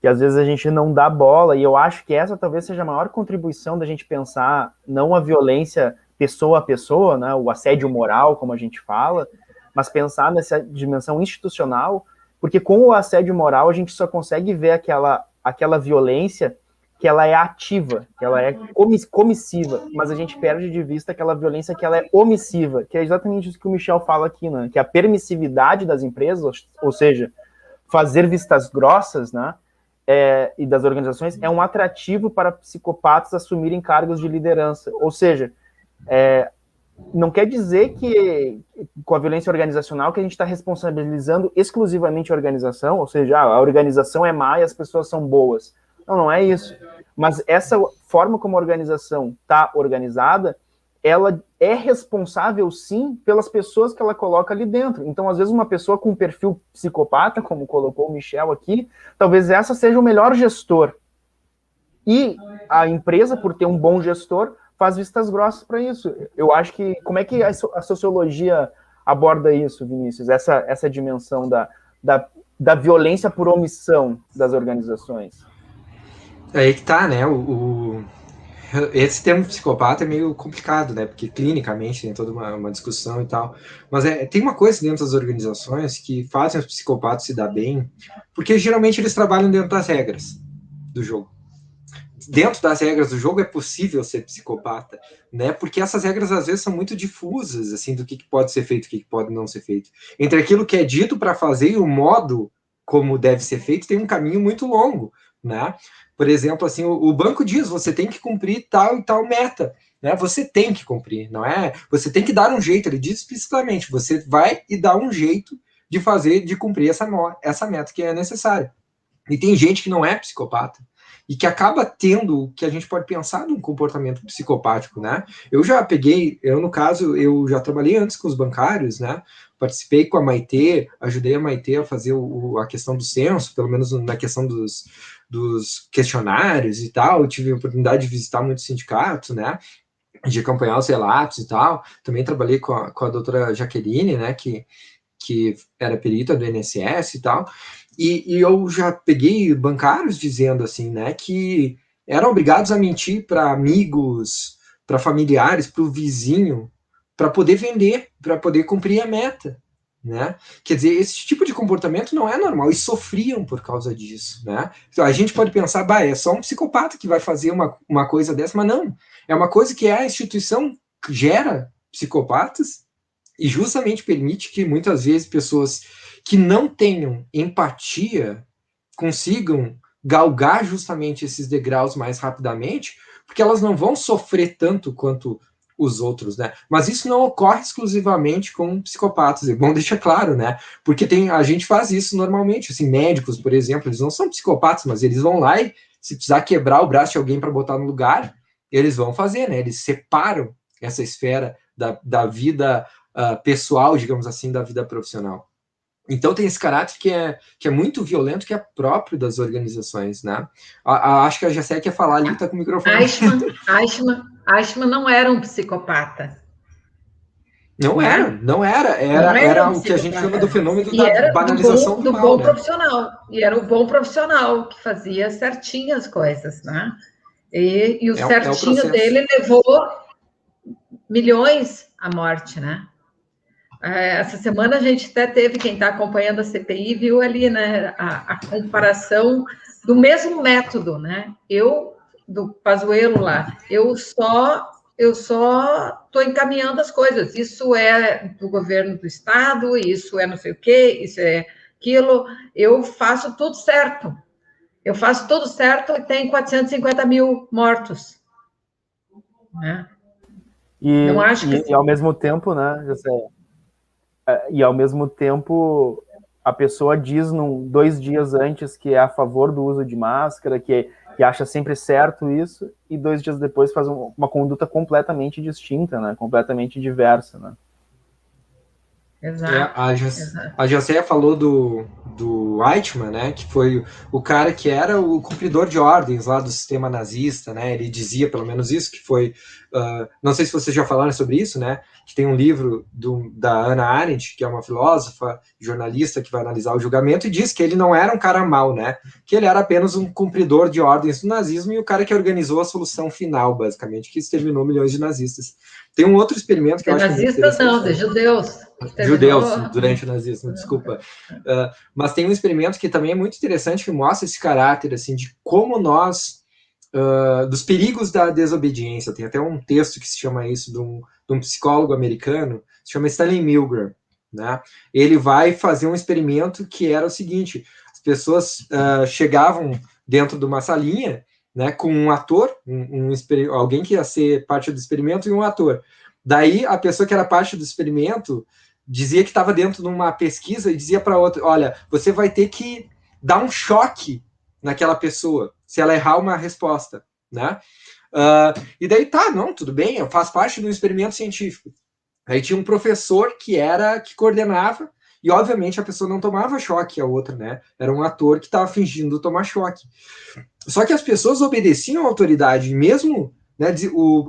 S1: Que às vezes a gente não dá bola, e eu acho que essa talvez seja a maior contribuição da gente pensar não a violência pessoa a pessoa, né? O assédio moral, como a gente fala, mas pensar nessa dimensão institucional, porque com o assédio moral a gente só consegue ver aquela violência que ela é ativa, que ela é comissiva, mas a gente perde de vista aquela violência que ela é omissiva, que é exatamente isso que o Michel fala aqui, né? Que a permissividade das empresas, ou seja, fazer vistas grossas, né, e das organizações é um atrativo para psicopatas assumirem cargos de liderança. Ou seja, não quer dizer que com a violência organizacional que a gente está responsabilizando exclusivamente a organização, ou seja, a organização é má e as pessoas são boas. Não, não é isso. Mas essa forma como a organização está organizada, ela é responsável, sim, pelas pessoas que ela coloca ali dentro. Então, às vezes, uma pessoa com um perfil psicopata, como colocou o Michel aqui, talvez essa seja o melhor gestor. E a empresa, por ter um bom gestor, faz vistas grossas para isso. Eu acho que... Como é que a sociologia aborda isso, Vinícius? Essa dimensão da violência por omissão das organizações?
S4: Aí que tá, né? Esse termo psicopata é meio complicado, né? Porque clinicamente tem toda uma discussão e tal. Mas tem uma coisa dentro das organizações que fazem os psicopatas se dar bem, porque geralmente eles trabalham dentro das regras do jogo. Dentro das regras do jogo é possível ser psicopata, né? Porque essas regras às vezes são muito difusas, assim, do que pode ser feito, o que pode não ser feito. Entre aquilo que é dito para fazer e o modo como deve ser feito, tem um caminho muito longo, né? Por exemplo, assim, o banco diz, você tem que cumprir tal e tal meta, né? Você tem que cumprir, não é? Você tem que dar um jeito, ele diz explicitamente, você vai e dá um jeito de cumprir essa meta que é necessária. E tem gente que não é psicopata, e que acaba tendo o que a gente pode pensar de um comportamento psicopático, né? Eu no caso, eu já trabalhei antes com os bancários, né? Participei com a Maitê, ajudei a Maitê a fazer a questão do censo, pelo menos na questão dos questionários e tal. Eu tive a oportunidade de visitar muitos sindicatos, né? De acompanhar os relatos e tal. Também trabalhei com a doutora Jaqueline, né? Que era perita do INSS e tal. E eu já peguei bancários dizendo assim, né, que eram obrigados a mentir para amigos, para familiares, para o vizinho, para poder vender, para poder cumprir a meta, né? Quer dizer, esse tipo de comportamento não é normal e sofriam por causa disso, né? Então, a gente pode pensar, é só um psicopata que vai fazer uma coisa dessa, mas não. É uma coisa que a instituição gera psicopatas e justamente permite que muitas vezes pessoas que não tenham empatia consigam galgar justamente esses degraus mais rapidamente, porque elas não vão sofrer tanto quanto os outros, né? Mas isso não ocorre exclusivamente com psicopatas, é bom deixar claro, né? Porque a gente faz isso normalmente, assim, médicos, por exemplo, eles não são psicopatas, mas eles vão lá e se precisar quebrar o braço de alguém para botar no lugar, eles vão fazer, né? Eles separam essa esfera da vida pessoal, digamos assim, da vida profissional. Então tem esse caráter que é muito violento, que é próprio das organizações, né? Acho que a Jessé quer falar ali, tá com o microfone.
S2: Eichmann não era um psicopata.
S4: Não era o que a gente chama do fenômeno da banalização do mal,
S2: bom profissional. E era o bom profissional que fazia certinho as coisas, né? E o certinho dele levou milhões à morte, né? Essa semana a gente até teve, quem está acompanhando a CPI, viu ali, né, a comparação do mesmo método, né? Do Pazuello lá, eu só estou encaminhando as coisas. Isso é do governo do estado, isso é não sei o quê, isso é aquilo. Eu faço tudo certo. Eu faço tudo certo e tem 450 mil mortos, né?
S1: Não acho que... E ao mesmo tempo, né, José? E ao mesmo tempo a pessoa diz 2 dias antes que é a favor do uso de máscara, que acha sempre certo isso, e 2 dias depois faz uma conduta completamente distinta, né? Completamente diversa, né?
S2: Exato.
S4: A José falou do Eichmann, né, que foi o cara que era o cumpridor de ordens lá do sistema nazista, né? Ele dizia pelo menos isso, que foi... não sei se vocês já falaram sobre isso, né? Que tem um livro da Hannah Arendt, que é uma filósofa, jornalista, que vai analisar o julgamento, e diz que ele não era um cara mau, né? Que ele era apenas um cumpridor de ordens do nazismo e o cara que organizou a solução final, basicamente, que exterminou milhões de nazistas. Tem um outro experimento que eu acho que é muito interessante.
S2: Nazistas não, de judeus.
S4: Judeus, durante o nazismo, desculpa. Mas tem um experimento que também é muito interessante, que mostra esse caráter, assim, de como nós... dos perigos da desobediência. Tem até um texto que se chama isso, de um psicólogo americano, se chama Stanley Milgram, né? Ele vai fazer um experimento que era o seguinte: pessoas chegavam dentro de uma salinha, né, com um ator, alguém que ia ser parte do experimento e um ator. Daí, a pessoa que era parte do experimento dizia que estava dentro de uma pesquisa e dizia para outra, olha, você vai ter que dar um choque naquela pessoa, se ela errar uma resposta, né? E daí, tá, não, tudo bem, eu faço parte do experimento científico. Aí tinha um professor que coordenava, e obviamente a pessoa não tomava choque a outra, né? Era um ator que estava fingindo tomar choque. Só que as pessoas obedeciam à autoridade, mesmo, né?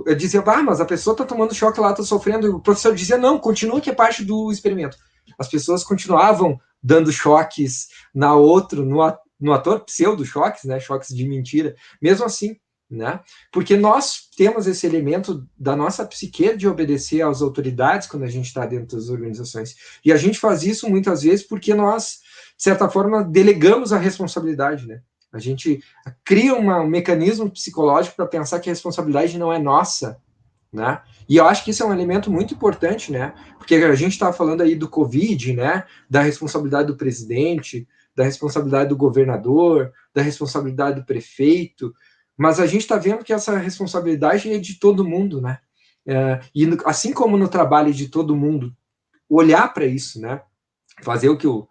S4: Eu dizia, mas a pessoa está tomando choque lá, está sofrendo. E o professor dizia, não, continua que é parte do experimento. As pessoas continuavam dando choques no ator, pseudo-choques, né? Choques de mentira. Mesmo assim, né? Porque nós temos esse elemento da nossa psique de obedecer às autoridades quando a gente está dentro das organizações. E a gente faz isso muitas vezes porque nós, de certa forma, delegamos a responsabilidade, né? A gente cria um mecanismo psicológico para pensar que a responsabilidade não é nossa, né? E eu acho que isso é um elemento muito importante, né? Porque a gente está falando aí do Covid, né? Da responsabilidade do presidente, da responsabilidade do governador, da responsabilidade do prefeito, mas a gente está vendo que essa responsabilidade é de todo mundo, né? E assim como no trabalho de todo mundo, olhar para isso, né? Fazer o que eu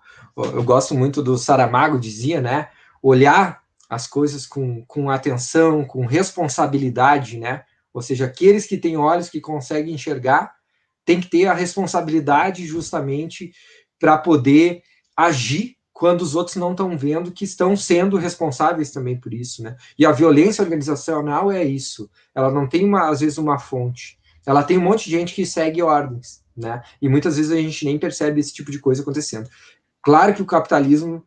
S4: gosto muito do Saramago dizia, né? Olhar as coisas com atenção, com responsabilidade, né? Ou seja, aqueles que têm olhos que conseguem enxergar têm que ter a responsabilidade justamente para poder agir quando os outros não estão vendo, que estão sendo responsáveis também por isso, né? E a violência organizacional é isso. Ela não tem, às vezes, uma fonte. Ela tem um monte de gente que segue ordens, né? E muitas vezes a gente nem percebe esse tipo de coisa acontecendo. Claro que o capitalismo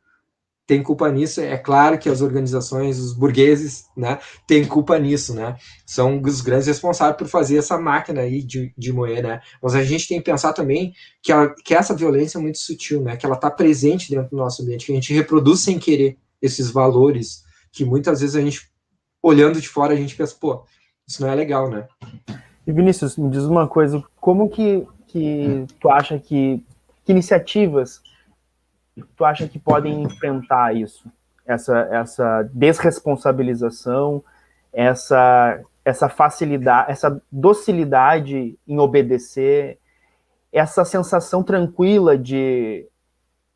S4: tem culpa nisso, é claro que as organizações, os burgueses, né, têm culpa nisso, né? São os grandes responsáveis por fazer essa máquina aí de moer, né? Mas a gente tem que pensar também que essa violência é muito sutil, né? Que ela está presente dentro do nosso ambiente, que a gente reproduz sem querer esses valores que muitas vezes a gente, olhando de fora, a gente pensa, pô, isso não é legal, né?
S1: E Vinícius, me diz uma coisa, como que tu acha que iniciativas tu acha que podem enfrentar isso? Essa desresponsabilização, essa facilidade, essa docilidade em obedecer, essa sensação tranquila de,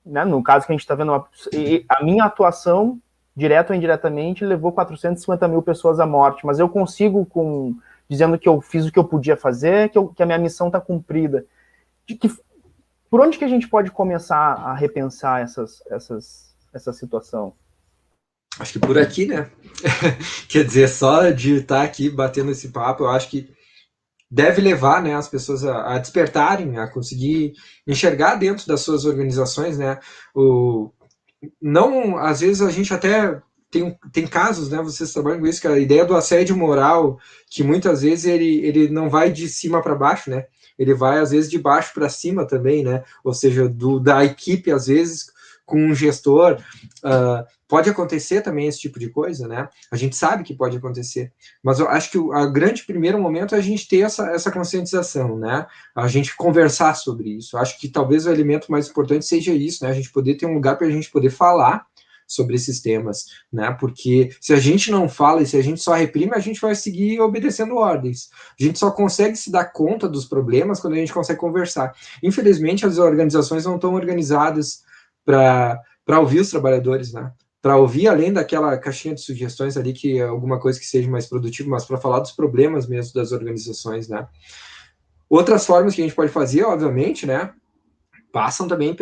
S1: né, no caso que a gente está vendo, a minha atuação, direto ou indiretamente, levou 450 mil pessoas à morte, mas eu consigo, dizendo que eu fiz o que eu podia fazer, que a minha missão está cumprida. Por onde que a gente pode começar a repensar essa situação?
S4: Acho que por aqui, né? Quer dizer, só de estar aqui batendo esse papo, eu acho que deve levar, né, as pessoas a despertarem, a conseguir enxergar dentro das suas organizações, né? Não, às vezes a gente até tem casos, né? Vocês trabalham com isso, que a ideia do assédio moral, que muitas vezes ele não vai de cima para baixo, né? Ele vai, às vezes, de baixo para cima também, né? Ou seja, da equipe, às vezes, com um gestor. Pode acontecer também esse tipo de coisa, né? A gente sabe que pode acontecer. Mas eu acho que o grande primeiro momento é a gente ter essa conscientização, né? A gente conversar sobre isso. Eu acho que talvez o elemento mais importante seja isso, né? A gente poder ter um lugar para a gente poder falar sobre esses temas, né? Porque se a gente não fala e se a gente só reprime, a gente vai seguir obedecendo ordens. A gente só consegue se dar conta dos problemas quando a gente consegue conversar. Infelizmente, as organizações não estão organizadas para ouvir os trabalhadores, né? Para ouvir, além daquela caixinha de sugestões ali, que é alguma coisa que seja mais produtiva, mas para falar dos problemas mesmo das organizações, né? Outras formas que a gente pode fazer, obviamente, né? Passam também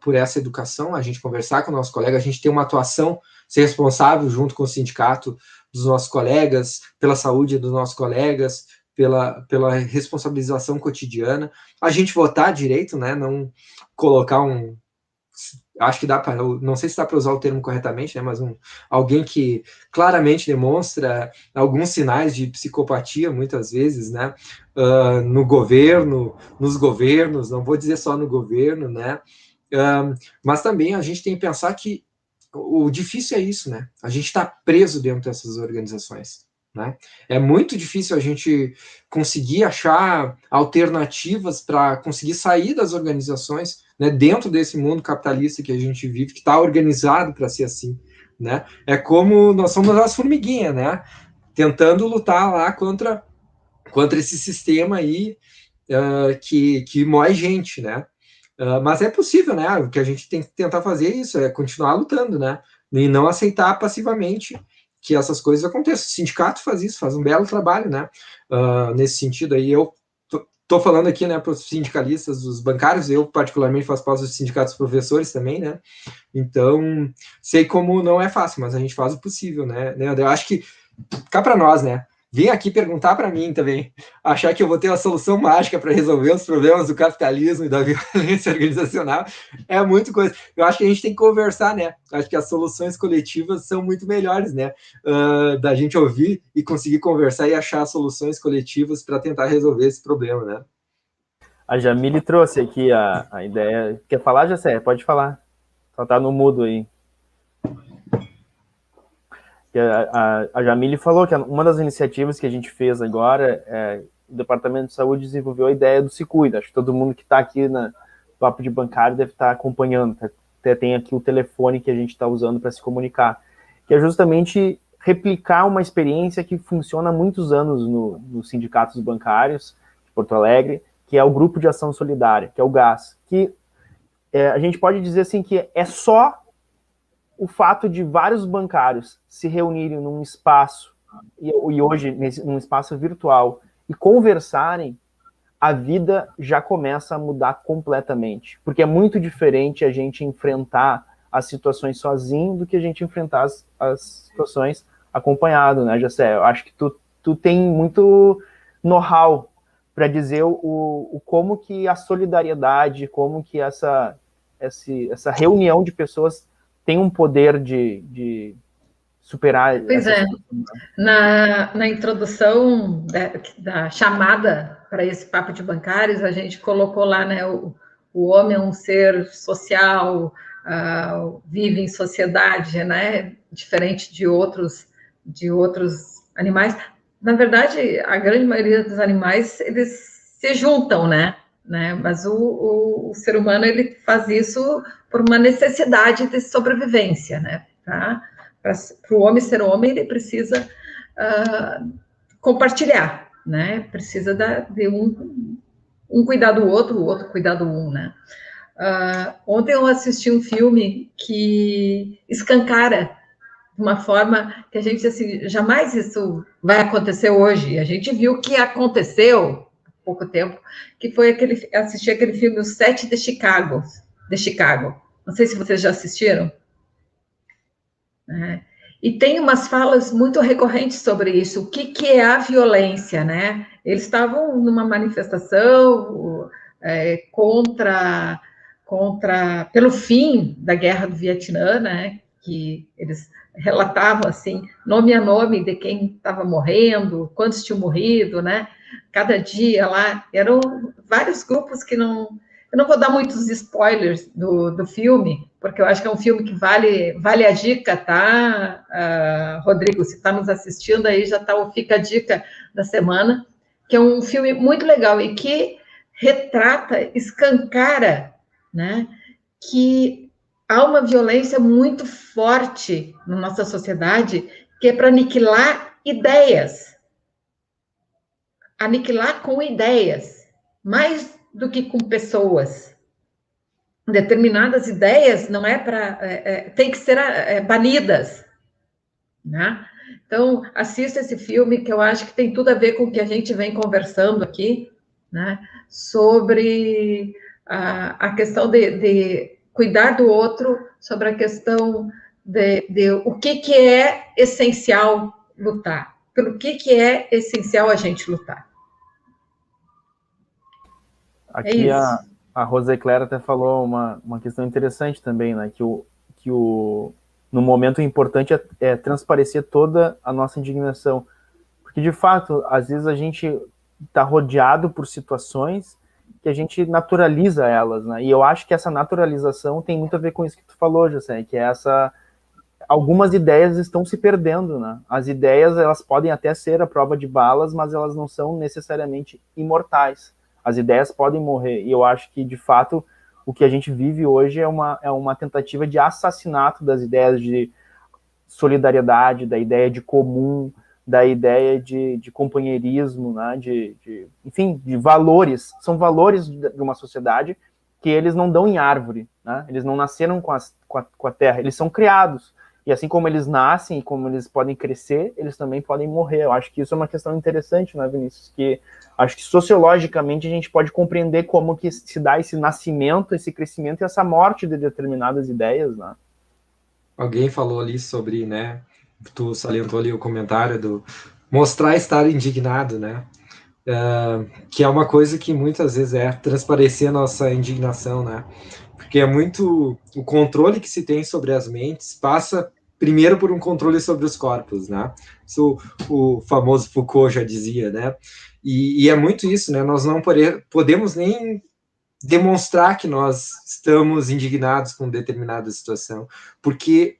S4: por essa educação, a gente conversar com o nosso colega, a gente ter uma atuação, ser responsável junto com o sindicato dos nossos colegas, pela saúde dos nossos colegas, pela responsabilização cotidiana, a gente votar direito, né? Não colocar acho que dá para, não sei se dá para usar o termo corretamente, né, mas alguém que claramente demonstra alguns sinais de psicopatia, muitas vezes, né, no governo, nos governos, não vou dizer só no governo, né, mas também a gente tem que pensar que o difícil é isso, né, a gente está preso dentro dessas organizações, né? É muito difícil a gente conseguir achar alternativas para conseguir sair das organizações, né, dentro desse mundo capitalista que a gente vive, que está organizado para ser assim, né? É como nós somos as formiguinhas, né? Tentando lutar lá contra esse sistema aí que moe gente, né? Mas é possível, né? O que a gente tem que tentar fazer é isso, é continuar lutando, né? E não aceitar passivamente que essas coisas aconteçam. O sindicato faz isso, faz um belo trabalho, né? Nesse sentido aí, eu tô falando aqui, né, para os sindicalistas, os bancários, eu particularmente faço parte dos sindicatos dos professores também, né? Então, sei como não é fácil, mas a gente faz o possível, né? Eu acho que cá para nós, né? Vem aqui perguntar para mim também, achar que eu vou ter a solução mágica para resolver os problemas do capitalismo e da violência organizacional, é muito coisa. Eu acho que a gente tem que conversar, né? Acho que as soluções coletivas são muito melhores, né? Da gente ouvir e conseguir conversar e achar soluções coletivas para tentar resolver esse problema, né?
S1: A Jamile trouxe aqui a ideia. Quer falar, Jessé? Pode falar. Só tá no mudo aí. A Jamile falou que uma das iniciativas que a gente fez agora, o Departamento de Saúde desenvolveu a ideia do Se Cuida. Acho que todo mundo que está aqui no Papo de Bancário deve estar acompanhando. Até tem aqui o telefone que a gente está usando para se comunicar, que é justamente replicar uma experiência que funciona há muitos anos nos sindicatos bancários de Porto Alegre, que é o Grupo de Ação Solidária, que é o GAS, que a gente pode dizer assim que é só o fato de vários bancários se reunirem num espaço, e hoje num espaço virtual, e conversarem, a vida já começa a mudar completamente. Porque é muito diferente a gente enfrentar as situações sozinho do que a gente enfrentar as situações acompanhado, né, Jessé? Eu acho que tu tem muito know-how para dizer o como que a solidariedade, como que essa reunião de pessoas tem um poder de superar.
S2: Pois é. Na introdução da chamada para esse papo de bancários, a gente colocou lá, né, o homem é um ser social, vive em sociedade, né, diferente de outros animais. Na verdade, a grande maioria dos animais, eles se juntam, né? Mas o ser humano, ele faz isso por uma necessidade de sobrevivência, né? Para o homem ser homem, ele precisa compartilhar, né? Precisa de um cuidar do outro, o outro cuidar do um, né? Ontem eu assisti um filme que escancara de uma forma que a gente, assim, jamais isso vai acontecer hoje. A gente viu que aconteceu há pouco tempo, que foi assistir aquele filme, Os Sete de Chicago. Não sei se vocês já assistiram. E tem umas falas muito recorrentes sobre isso. O que é a violência, né? Eles estavam numa manifestação pelo fim da Guerra do Vietnã, né? Que eles relatavam, assim, nome a nome de quem estava morrendo, quantos tinham morrido, né? Cada dia lá, eram vários grupos que não... Eu não vou dar muitos spoilers do filme, porque eu acho que é um filme que vale a dica, tá, Rodrigo? Se está nos assistindo aí, fica a dica da semana, que é um filme muito legal e que retrata, escancara, né, que há uma violência muito forte na nossa sociedade, que é para aniquilar ideias. Aniquilar com ideias, mais do que com pessoas. Determinadas ideias não tem que ser banidas, né? Então, assista esse filme, que eu acho que tem tudo a ver com o que a gente vem conversando aqui, né? Sobre a questão de cuidar do outro, sobre a questão de o que é essencial lutar, pelo que é essencial a gente lutar.
S1: Aqui a Rosecléria até falou uma questão interessante também, né? Que no momento importante é transparecer toda a nossa indignação. Porque, de fato, às vezes a gente está rodeado por situações que a gente naturaliza elas, né? E eu acho que essa naturalização tem muito a ver com isso que tu falou, José, que é algumas ideias estão se perdendo, né? As ideias, elas podem até ser a prova de balas, mas elas não são necessariamente imortais. As ideias podem morrer, e eu acho que, de fato, o que a gente vive hoje é uma tentativa de assassinato das ideias de solidariedade, da ideia de comum, da ideia de companheirismo, né? Enfim, de valores. São valores de uma sociedade que eles não dão em árvore, né? Eles não nasceram com a terra, eles são criados. E assim como eles nascem e como eles podem crescer, eles também podem morrer. Eu acho que isso é uma questão interessante, né, Vinícius? Que acho que sociologicamente a gente pode compreender como que se dá esse nascimento, esse crescimento e essa morte de determinadas ideias, né?
S4: Alguém falou ali sobre, né? Tu salientou ali o comentário do mostrar estar indignado, né? Que é uma coisa que muitas vezes é transparecer nossa indignação, né? Porque é muito o controle que se tem sobre as mentes passa primeiro por um controle sobre os corpos, né? Isso o famoso Foucault já dizia, né? E é muito isso, né? Nós não podemos nem demonstrar que nós estamos indignados com determinada situação, porque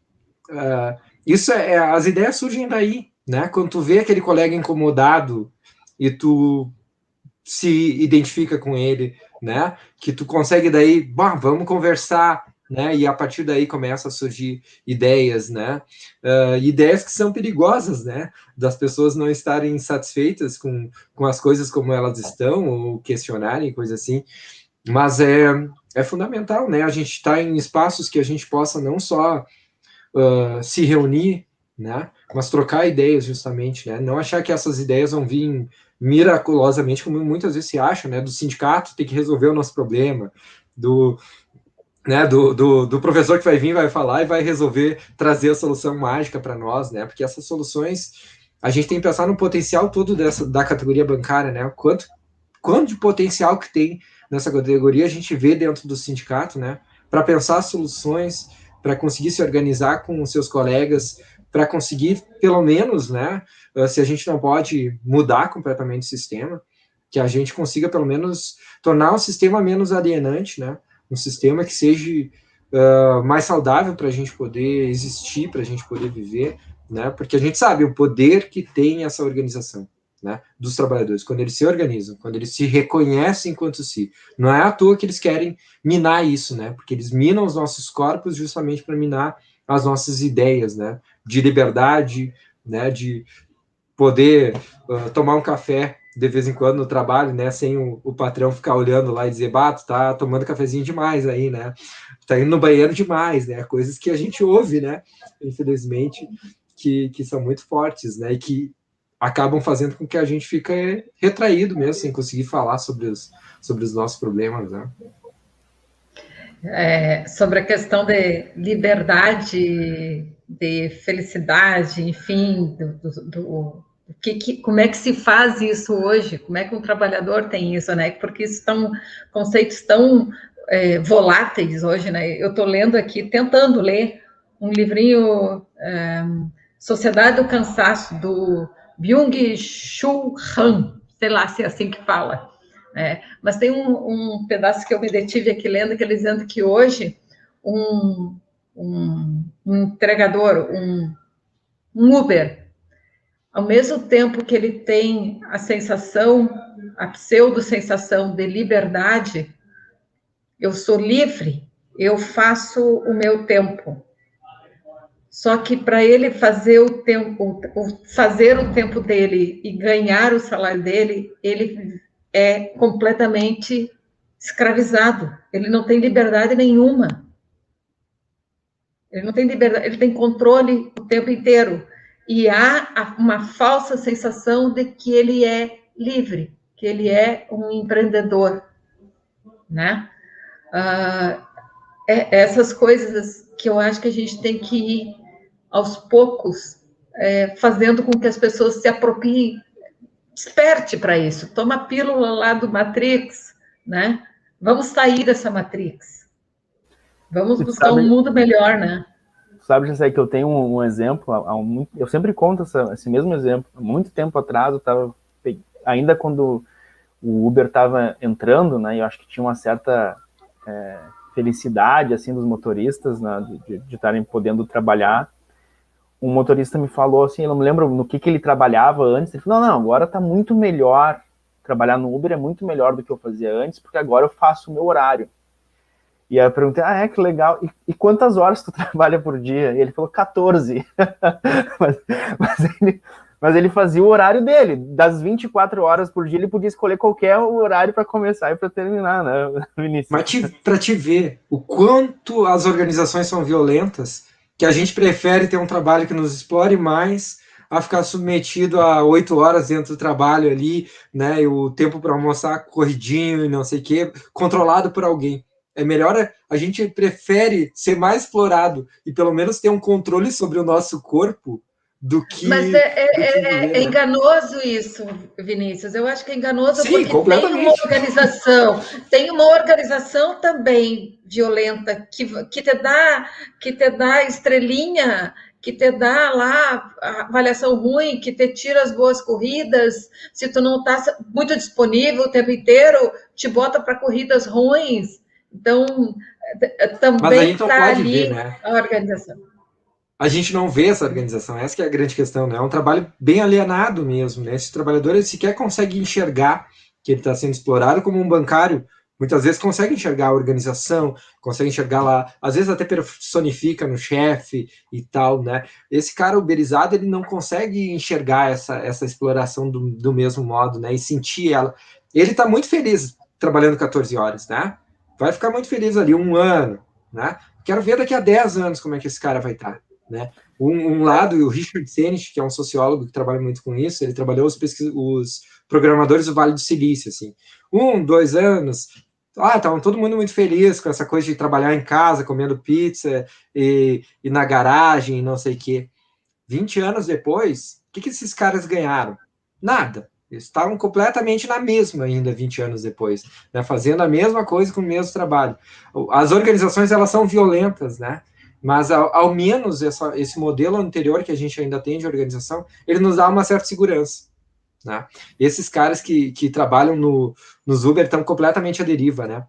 S4: as ideias surgem daí, né? Quando tu vê aquele colega incomodado e tu se identifica com ele, né? Que tu consegue daí, vamos conversar, né? E a partir daí começa a surgir ideias, né? Ideias que são perigosas, né? Das pessoas não estarem satisfeitas com as coisas como elas estão ou questionarem, coisa assim. Mas é fundamental, né? A gente está em espaços que a gente possa não só se reunir, né? Mas trocar ideias, justamente, né? Não achar que essas ideias vão vir miraculosamente, como muitas vezes se acha, né? Do sindicato tem que resolver o nosso problema, do professor que vai vir, vai falar e vai resolver, trazer a solução mágica para nós, né? Porque essas soluções, a gente tem que pensar no potencial todo da categoria bancária, né? Quanto de potencial que tem nessa categoria a gente vê dentro do sindicato, né? Para pensar soluções, para conseguir se organizar com os seus colegas, para conseguir, pelo menos, né? Se a gente não pode mudar completamente o sistema, que a gente consiga, pelo menos, tornar o sistema menos alienante, né? Um sistema que seja mais saudável para a gente poder existir, para a gente poder viver, né? Porque a gente sabe o poder que tem essa organização, né, dos trabalhadores, quando eles se organizam, quando eles se reconhecem enquanto si. Não é à toa que eles querem minar isso, né? Porque eles minam os nossos corpos justamente para minar as nossas ideias, né? De liberdade, né? De poder tomar um café de vez em quando no trabalho, né? Sem o patrão ficar olhando lá e dizer, bato, tá tomando cafezinho demais aí, né? Tá indo no banheiro demais, né? Coisas que a gente ouve, né? Infelizmente, que são muito fortes, né? E que acabam fazendo com que a gente fique retraído mesmo, sem conseguir falar sobre os nossos problemas, né?
S2: Sobre a questão de liberdade, de felicidade, enfim, como é que se faz isso hoje? Como é que um trabalhador tem isso, né? Porque isso são conceitos tão voláteis hoje, né? Eu estou lendo aqui, tentando ler um livrinho, Sociedade do Cansaço, do Byung-Chul Han, sei lá se é assim que fala. Mas tem um pedaço que eu me detive aqui lendo, que ele dizendo que hoje um entregador, um Uber, ao mesmo tempo que ele tem a sensação, a pseudo-sensação de liberdade, eu sou livre, eu faço o meu tempo. Só que para ele fazer o tempo dele e ganhar o salário dele, ele é completamente escravizado. Ele não tem liberdade nenhuma. Ele não tem liberdade, ele tem controle o tempo inteiro. E há uma falsa sensação de que ele é livre, que ele é um empreendedor, né? Essas coisas que eu acho que a gente tem que ir aos poucos, fazendo com que as pessoas se apropriem, desperte para isso, toma a pílula lá do Matrix, né? Vamos sair dessa Matrix, vamos buscar um mundo melhor, né?
S1: Sabe, Jessé, que eu tenho um exemplo, eu sempre conto esse mesmo exemplo. Há muito tempo atrás, ainda quando o Uber estava entrando, né? Eu acho que tinha uma certa felicidade assim dos motoristas, né, de estarem podendo trabalhar. um motorista me falou assim, eu não me lembro no que ele trabalhava antes, ele falou, não, agora tá muito melhor, trabalhar no Uber é muito melhor do que eu fazia antes, porque agora eu faço o meu horário. E aí eu perguntei, que legal, e quantas horas tu trabalha por dia? E ele falou, 14. mas ele fazia o horário dele, das 24 horas por dia, ele podia escolher qualquer horário para começar e para terminar, né, Vinícius?
S4: Mas para te ver o quanto as organizações são violentas, que a gente prefere ter um trabalho que nos explore mais a ficar submetido a 8 horas dentro do trabalho ali, né, e o tempo para almoçar corridinho e não sei o quê, controlado por alguém. É melhor, a gente prefere ser mais explorado e pelo menos ter um controle sobre o nosso corpo do que...
S2: Mas é enganoso isso, Vinícius. Eu acho que é enganoso.
S4: Sim,
S2: porque tem uma organização também violenta que te dá estrelinha, que te dá lá a avaliação ruim, que te tira as boas corridas. Se tu não está muito disponível o tempo inteiro, te bota para corridas ruins. Então, também está ali
S4: ver, né?
S2: a organização.
S4: A gente não vê essa organização, essa que é a grande questão, né? É um trabalho bem alienado mesmo, né? Esse trabalhador, ele sequer consegue enxergar que ele está sendo explorado, como um bancário muitas vezes consegue enxergar a organização, consegue enxergar lá, às vezes até personifica no chefe e tal, né? Esse cara uberizado, ele não consegue enxergar essa exploração do mesmo modo, né? E sentir ela. Ele está muito feliz trabalhando 14 horas, né? Vai ficar muito feliz ali 1 ano, né? Quero ver daqui a 10 anos como é que esse cara vai estar. Né? Um lado, o Richard Senich, que é um sociólogo que trabalha muito com isso, ele trabalhou os programadores do Vale do Silício, assim, 1, 2 anos, estavam todo mundo muito feliz com essa coisa de trabalhar em casa, comendo pizza e na garagem, não sei o quê. 20 anos depois, o que esses caras ganharam? Nada. Eles estavam completamente na mesma ainda 20 anos depois, né? Fazendo a mesma coisa com o mesmo trabalho. As organizações, elas são violentas, né? Mas, ao menos, esse modelo anterior que a gente ainda tem de organização, ele nos dá uma certa segurança. Né? Esses caras que trabalham nos Uber estão completamente à deriva. Né?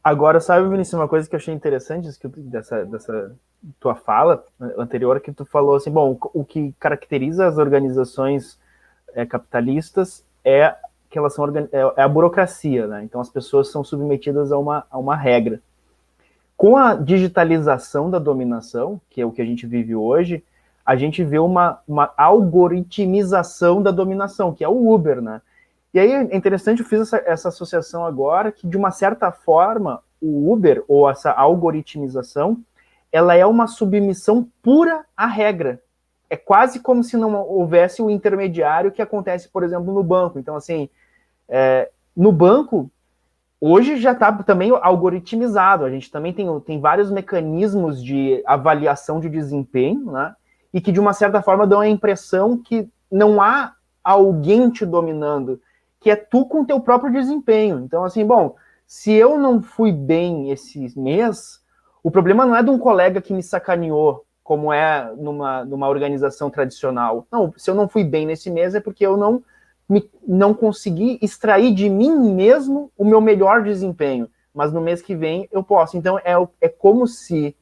S1: Agora, sabe, Vinícius, uma coisa que eu achei interessante dessa tua fala anterior, que tu falou assim, bom, o que caracteriza as organizações capitalistas é que elas são a burocracia, né? Então as pessoas são submetidas a uma regra. Com a digitalização da dominação, que é o que a gente vive hoje, a gente vê uma algoritmização da dominação, que é o Uber, né? E aí é interessante, eu fiz essa associação agora, que de uma certa forma, o Uber, ou essa algoritmização, ela é uma submissão pura à regra. É quase como se não houvesse o intermediário que acontece, por exemplo, no banco. Então, assim, no banco, hoje já está também algoritmizado, a gente também tem vários mecanismos de avaliação de desempenho, né? E que, de uma certa forma, dão a impressão que não há alguém te dominando, que é tu com o teu próprio desempenho. Então, assim, bom, se eu não fui bem esse mês, o problema não é de um colega que me sacaneou, como é numa organização tradicional. Não, se eu não fui bem nesse mês é porque eu não consegui extrair de mim mesmo o meu melhor desempenho, mas no mês que vem eu posso. Então é como se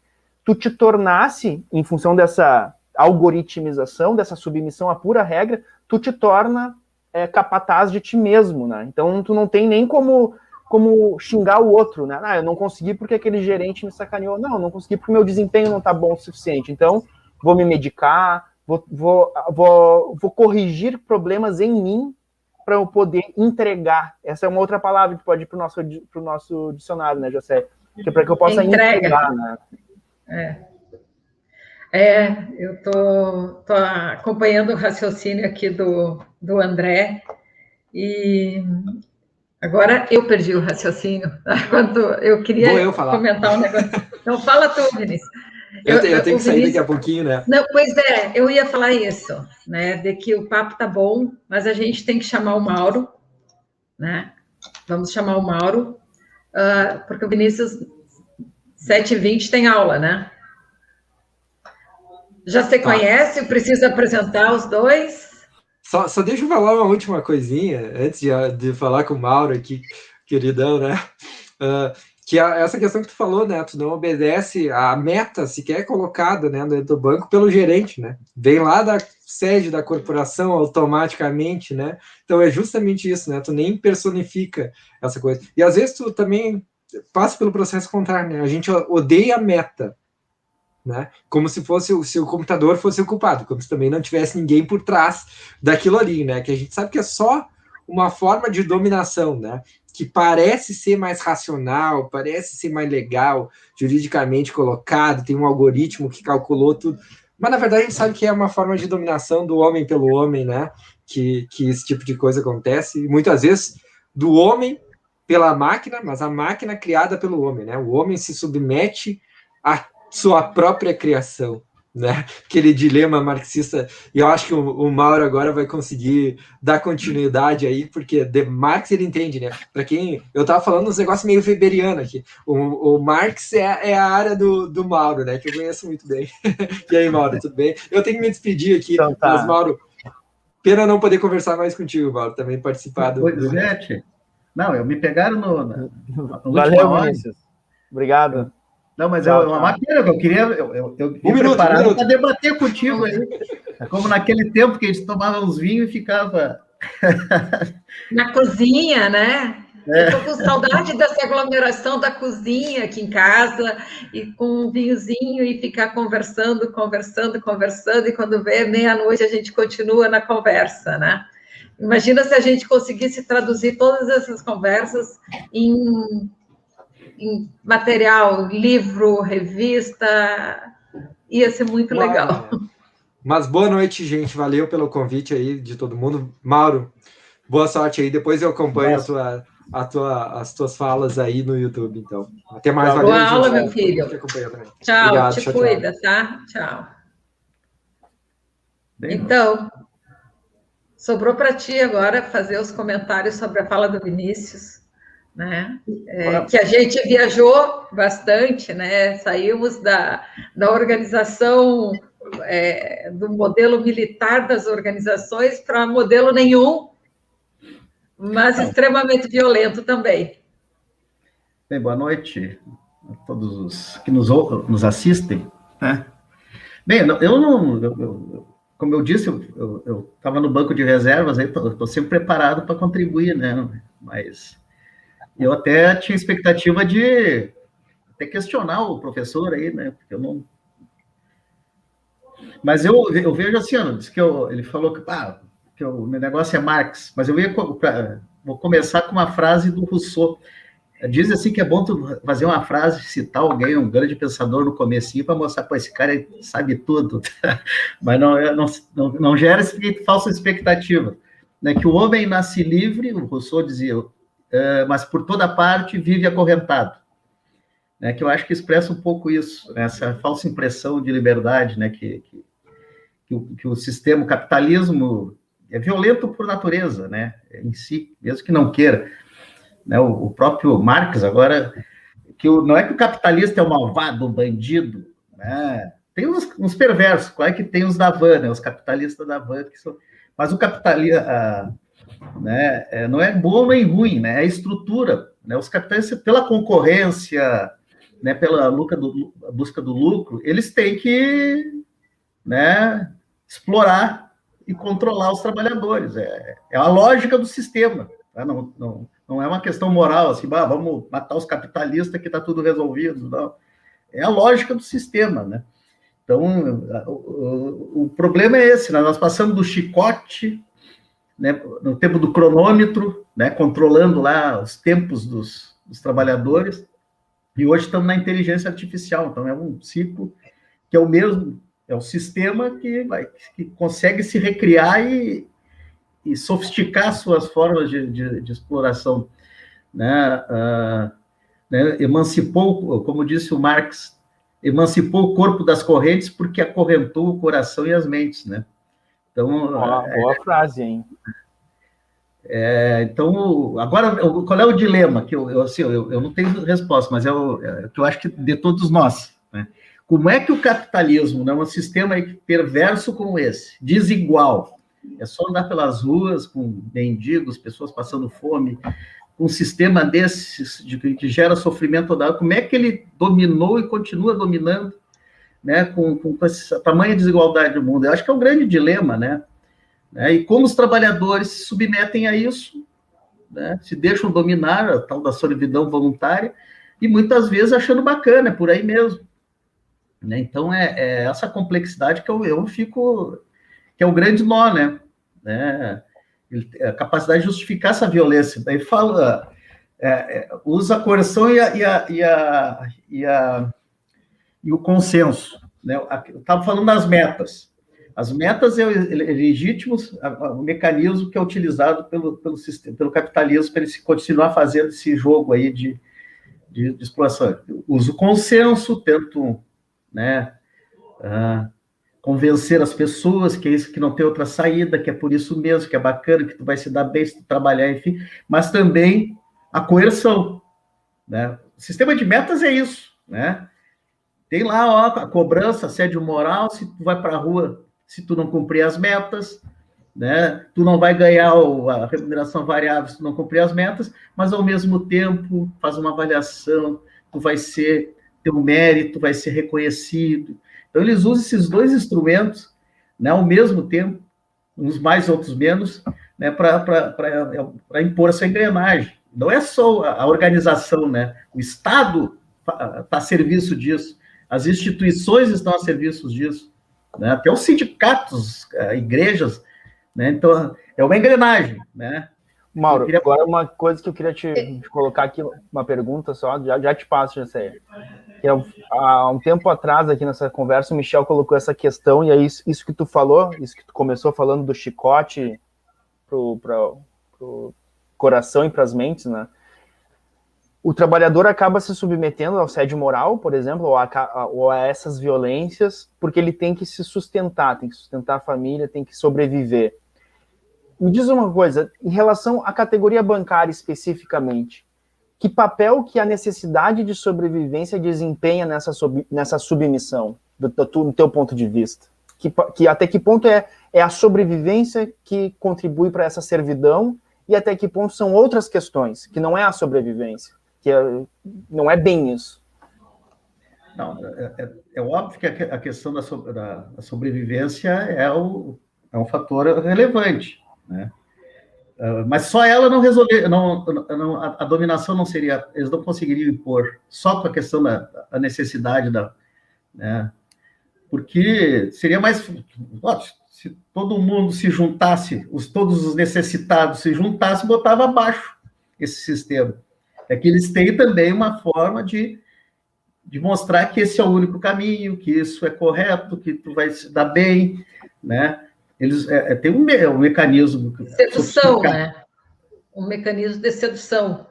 S1: tu te tornasse, em função dessa algoritmização, dessa submissão à pura regra, tu te torna capataz de ti mesmo, né? Então tu não tem nem como xingar o outro, né? Eu não consegui porque aquele gerente me sacaneou. Não consegui porque o meu desempenho não está bom o suficiente. Então vou me medicar, vou corrigir problemas em mim para eu poder entregar. Essa é uma outra palavra que pode ir para o nosso dicionário, né, José? Que é para que eu possa entregar, né?
S2: Eu tô acompanhando o raciocínio aqui do André e agora eu perdi o raciocínio. Quando eu queria comentar um negócio. Então fala tu, Vinícius.
S4: Eu tenho que sair daqui a pouquinho, né?
S2: Não, pois eu ia falar isso, né? De que o papo tá bom, mas a gente tem que chamar o Mauro, né? Vamos chamar o Mauro, porque o Vinícius 7h20 tem aula, né? Já você conhece? Precisa apresentar os dois?
S4: Só deixa eu falar uma última coisinha, antes de falar com o Mauro aqui, queridão, né? que essa questão que tu falou, né? Tu não obedece a meta sequer colocada, né, dentro do banco pelo gerente, né? Vem lá da sede da corporação automaticamente, né? Então é justamente isso, né? Tu nem personifica essa coisa. E às vezes tu também passa pelo processo contrário, né? A gente odeia a meta, né? Como se o computador fosse o culpado, como se também não tivesse ninguém por trás daquilo ali, né? Que a gente sabe que é só uma forma de dominação, né? Que parece ser mais racional, parece ser mais legal, juridicamente colocado, tem um algoritmo que calculou tudo, mas na verdade a gente sabe que é uma forma de dominação do homem pelo homem, né? Que esse tipo de coisa acontece, e muitas vezes do homem pela máquina, mas a máquina criada pelo homem, né? O homem se submete à sua própria criação, né? Aquele dilema marxista, e eu acho que o Mauro agora vai conseguir dar continuidade aí, porque de Marx ele entende, né? Para quem eu estava falando uns negócios meio weberiano aqui, o Marx é a área do Mauro, né? Que eu conheço muito bem. E aí, Mauro, tudo bem? Eu tenho que me despedir aqui,
S1: então, tá.
S4: Mas Mauro, pena não poder conversar mais contigo, Mauro, também participar do.
S5: Pois é, tchê. Não, me pegaram no
S1: Valeu, Vinícius. Obrigado.
S5: Não, mas é uma pena que eu queria. Eu vim preparado para debater contigo aí. É como naquele tempo que a gente tomava uns vinhos e ficava.
S2: Na cozinha, né? Eu tô com saudade dessa aglomeração da cozinha aqui em casa, e com um vinhozinho e ficar conversando, e quando vê meia-noite a gente continua na conversa, né? Imagina se a gente conseguisse traduzir todas essas conversas em material, livro, revista, ia ser muito legal.
S4: Mas boa noite, gente. Valeu pelo convite aí de todo mundo. Mauro, boa sorte aí. Depois eu acompanho as tuas falas aí no YouTube, então. Até mais.
S2: Valeu, boa aula, meu filho. Tchau,
S4: obrigado,
S2: te cuida, tá? Tchau. Então, sobrou para ti agora fazer os comentários sobre a fala do Vinícius, né? Que a gente viajou bastante, né? Saímos da organização, do modelo militar das organizações para modelo nenhum, mas extremamente violento também.
S5: Bem, boa noite a todos os que nos assistem, né? Bem, como eu disse, eu estava no banco de reservas, estou sempre preparado para contribuir, né? Mas eu até tinha expectativa de até questionar o professor aí, né? Porque eu não. Mas eu vejo assim, ele falou que o meu negócio é Marx, mas vou começar com uma frase do Rousseau. Diz assim que é bom tu fazer uma frase, citar alguém, um grande pensador no comecinho, para mostrar, pô, esse cara sabe tudo. Mas não gera falsa expectativa. Né? Que o homem nasce livre, o Rousseau dizia, mas por toda parte vive acorrentado. Né? Que eu acho que expressa um pouco isso, né? Essa falsa impressão de liberdade, né? Que o sistema, o capitalismo é violento por natureza, né? Em si, mesmo que não queira. Né, o próprio Marx agora, não é que o capitalista é um malvado, um bandido, né? Tem uns perversos, claro que tem os da van, né, os capitalistas da van, mas o capitalista né, não é bom nem ruim, né, é a estrutura, né, os capitalistas, pela concorrência, né, pela busca do lucro, eles têm que, né, explorar e controlar os trabalhadores, é a lógica do sistema, tá? Não é uma questão moral, assim, vamos matar os capitalistas que está tudo resolvido. Não. É a lógica do sistema, né? Então, o problema é esse, né? Nós passamos do chicote, né, no tempo do cronômetro, né, controlando lá os tempos dos trabalhadores, e hoje estamos na inteligência artificial, então é um ciclo que é o mesmo, é um sistema que consegue se recriar e sofisticar suas formas de exploração, né? Emancipou, como disse o Marx, emancipou o corpo das correntes porque acorrentou o coração e as mentes, né? Então,
S1: boa frase, hein?
S5: Então, agora, qual é o dilema? Que eu não tenho resposta, mas que eu acho que de todos nós, né? Como é que o capitalismo, né, um sistema perverso como esse, desigual, é só andar pelas ruas com mendigos, pessoas passando fome, um sistema desses, que gera sofrimento total, como é que ele dominou e continua dominando, né, com essa tamanha desigualdade do mundo? Eu acho que é um grande dilema, né? E como os trabalhadores se submetem a isso, né, se deixam dominar, a tal da solidão voluntária, e muitas vezes achando bacana, é por aí mesmo. Né? Então, é essa complexidade que eu fico, que é o grande nó, né? A capacidade de justificar essa violência. Daí fala, usa a coerção e o consenso. Né? Eu estava falando das metas. As metas é legítimo o mecanismo que é utilizado pelo sistema, pelo capitalismo para ele continuar fazendo esse jogo aí de exploração. Usa o consenso, tento, né, convencer as pessoas que é isso, que não tem outra saída, que é por isso mesmo, que é bacana, que tu vai se dar bem se tu trabalhar, enfim, mas também a coerção, né? O sistema de metas é isso, né? Tem lá, ó, a cobrança, assédio moral, se tu vai para a rua, se tu não cumprir as metas, né? Tu não vai ganhar a remuneração variável se tu não cumprir as metas, mas ao mesmo tempo faz uma avaliação, tu vai ter um mérito, vai ser reconhecido. Então, eles usam esses dois instrumentos, né, ao mesmo tempo, uns mais, outros menos, né, para impor essa engrenagem. Não é só a organização, né? O Estado está a serviço disso, as instituições estão a serviço disso, né? Até os sindicatos, igrejas, né? Então, é uma engrenagem, né?
S1: Mauro, agora uma coisa que eu queria te colocar aqui, uma pergunta só, já te passo, já sei. Há um tempo atrás, aqui nessa conversa, o Michel colocou essa questão, e aí isso que tu falou, isso que tu começou falando do chicote pro coração e para as mentes, né? O trabalhador acaba se submetendo ao assédio moral, por exemplo, ou a essas violências, porque ele tem que se sustentar, tem que sustentar a família, tem que sobreviver. Me diz uma coisa, em relação à categoria bancária especificamente, que papel que a necessidade de sobrevivência desempenha nessa submissão, do teu ponto de vista? Que até que ponto é a sobrevivência que contribui para essa servidão e até que ponto são outras questões, que não é a sobrevivência, não é bem isso?
S5: Não, é óbvio que a questão da sobrevivência é um fator relevante, né? Mas só ela não resolver, a dominação não seria, eles não conseguiriam impor, só com a questão da necessidade né? Porque seria mais, se todo mundo se juntasse, todos os necessitados se juntassem, botava abaixo esse sistema. É que eles têm também uma forma de mostrar que esse é o único caminho, que isso é correto, que tu vai se dar bem, né? Eles tem um mecanismo...
S2: Sedução, né? Um mecanismo de sedução.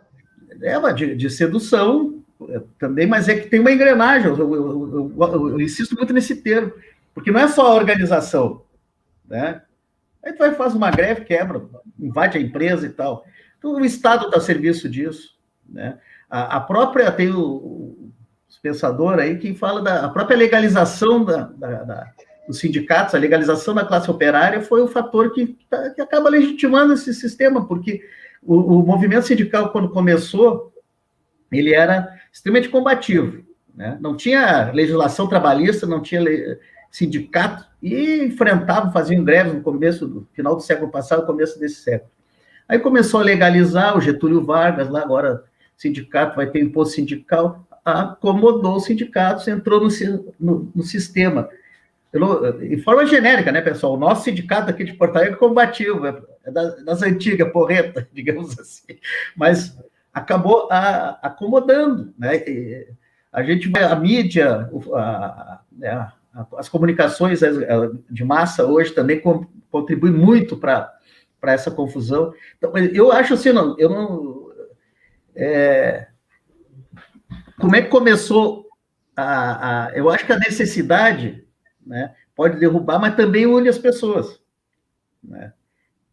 S5: De sedução também, mas é que tem uma engrenagem, eu insisto muito nesse termo, porque não é só a organização, né? Aí tu vai fazer uma greve, quebra, invade a empresa e tal. Então, o Estado está a serviço disso, né? A própria, tem os pensadores aí que fala da própria legalização dos sindicatos, a legalização da classe operária foi o fator que acaba legitimando esse sistema, porque o movimento sindical, quando começou, ele era extremamente combativo, né? Não tinha legislação trabalhista, não tinha sindicato, e enfrentavam, faziam greves no final do século passado, começo desse século. Aí começou a legalizar, o Getúlio Vargas, lá agora, sindicato vai ter imposto sindical, acomodou os sindicatos, entrou no sistema. Em forma genérica, né, pessoal? O nosso sindicato aqui de Porto Alegre é combativo, é das antigas, porreta, digamos assim, mas acabou acomodando, né? A gente vê a mídia, as comunicações de massa hoje também contribuem muito para essa confusão. Então, eu acho assim, como é que começou eu acho que a necessidade, né, pode derrubar, mas também une as pessoas, né?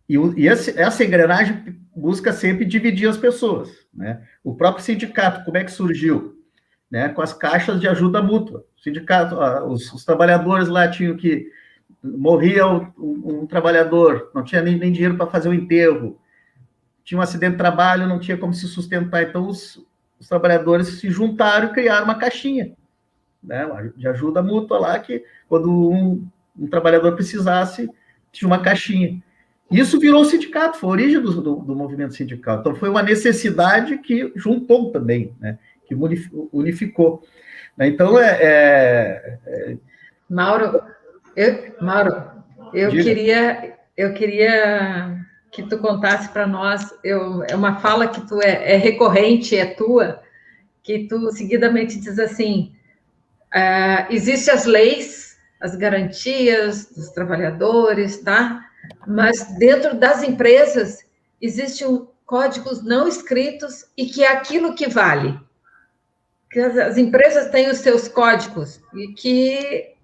S5: E essa engrenagem busca sempre dividir as pessoas, né? O próprio sindicato, como é que surgiu? Né? Com as caixas de ajuda mútua. O sindicato, os trabalhadores lá tinham que... Morria um trabalhador, não tinha nem dinheiro para fazer o enterro. tinha um acidente de trabalho, não tinha como se sustentar, então os trabalhadores se juntaram e criaram uma caixinha, né, de ajuda mútua lá, que quando um trabalhador precisasse, tinha uma caixinha. Isso virou sindicato, foi a origem do movimento sindical. Então, foi uma necessidade que juntou também, né, que unificou. Então,
S2: Mauro, eu queria que tu contasse para nós, é uma fala que tu é recorrente, é tua, que tu seguidamente diz assim, existem as leis, as garantias dos trabalhadores, tá? Mas dentro das empresas existem códigos não escritos e que é aquilo que vale. Que as empresas têm os seus códigos e que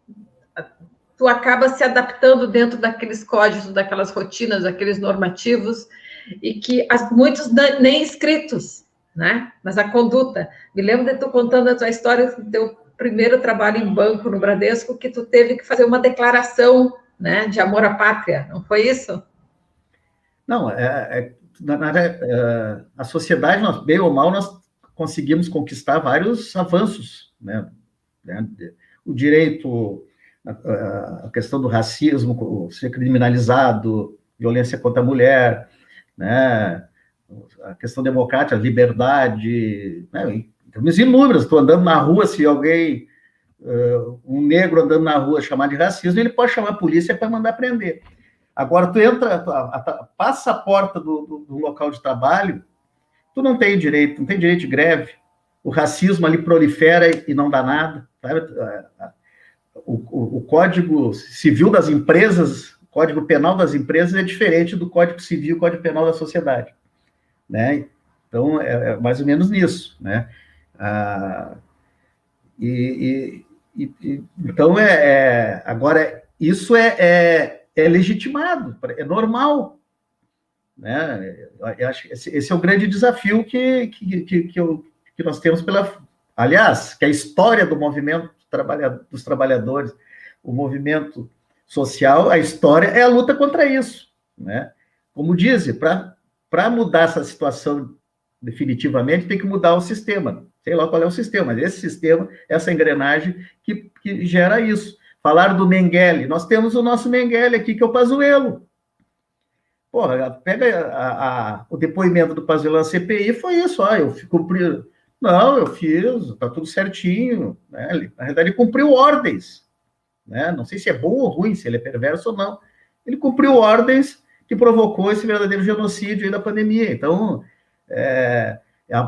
S2: tu acaba se adaptando dentro daqueles códigos, daquelas rotinas, daqueles normativos, e que muitos nem escritos, né? Mas a conduta. Me lembro de tu contando a tua história do teu primeiro trabalho em banco no Bradesco, que tu teve que fazer uma declaração, né, de amor à pátria, não foi isso?
S5: Não, a sociedade, nós, bem ou mal, nós conseguimos conquistar vários avanços, né? O direito, a questão do racismo ser criminalizado, violência contra a mulher, né? A questão democrática, a liberdade, né? Temos inúmeras. Estou andando na rua, se alguém, um negro andando na rua chamar de racismo, ele pode chamar a polícia para mandar prender. Agora, tu entra, passa a porta do local de trabalho, tu não tem direito de greve, o racismo ali prolifera e não dá nada, sabe? O Código Civil das empresas, o Código Penal das empresas é diferente do Código Civil e Código Penal da sociedade, né? Então, é mais ou menos nisso, né? Então, agora, isso é legitimado, é normal, né? Eu acho que esse é o grande desafio que nós temos aliás, que a história do movimento dos trabalhadores, o movimento social, a história é a luta contra isso, né? Como dizem, para mudar essa situação definitivamente, tem que mudar o sistema. Sei lá qual é o sistema, mas esse sistema, essa engrenagem que gera isso. Falaram do Mengele, nós temos o nosso Mengele aqui, que é o Pazuello. Porra, pega o depoimento do Pazuello na CPI, foi isso, eu cumpri. Não, eu fiz, tá tudo certinho, né? Na verdade, ele cumpriu ordens, né? Não sei se é bom ou ruim, se ele é perverso ou não. Ele cumpriu ordens que provocou esse verdadeiro genocídio aí da pandemia. Então,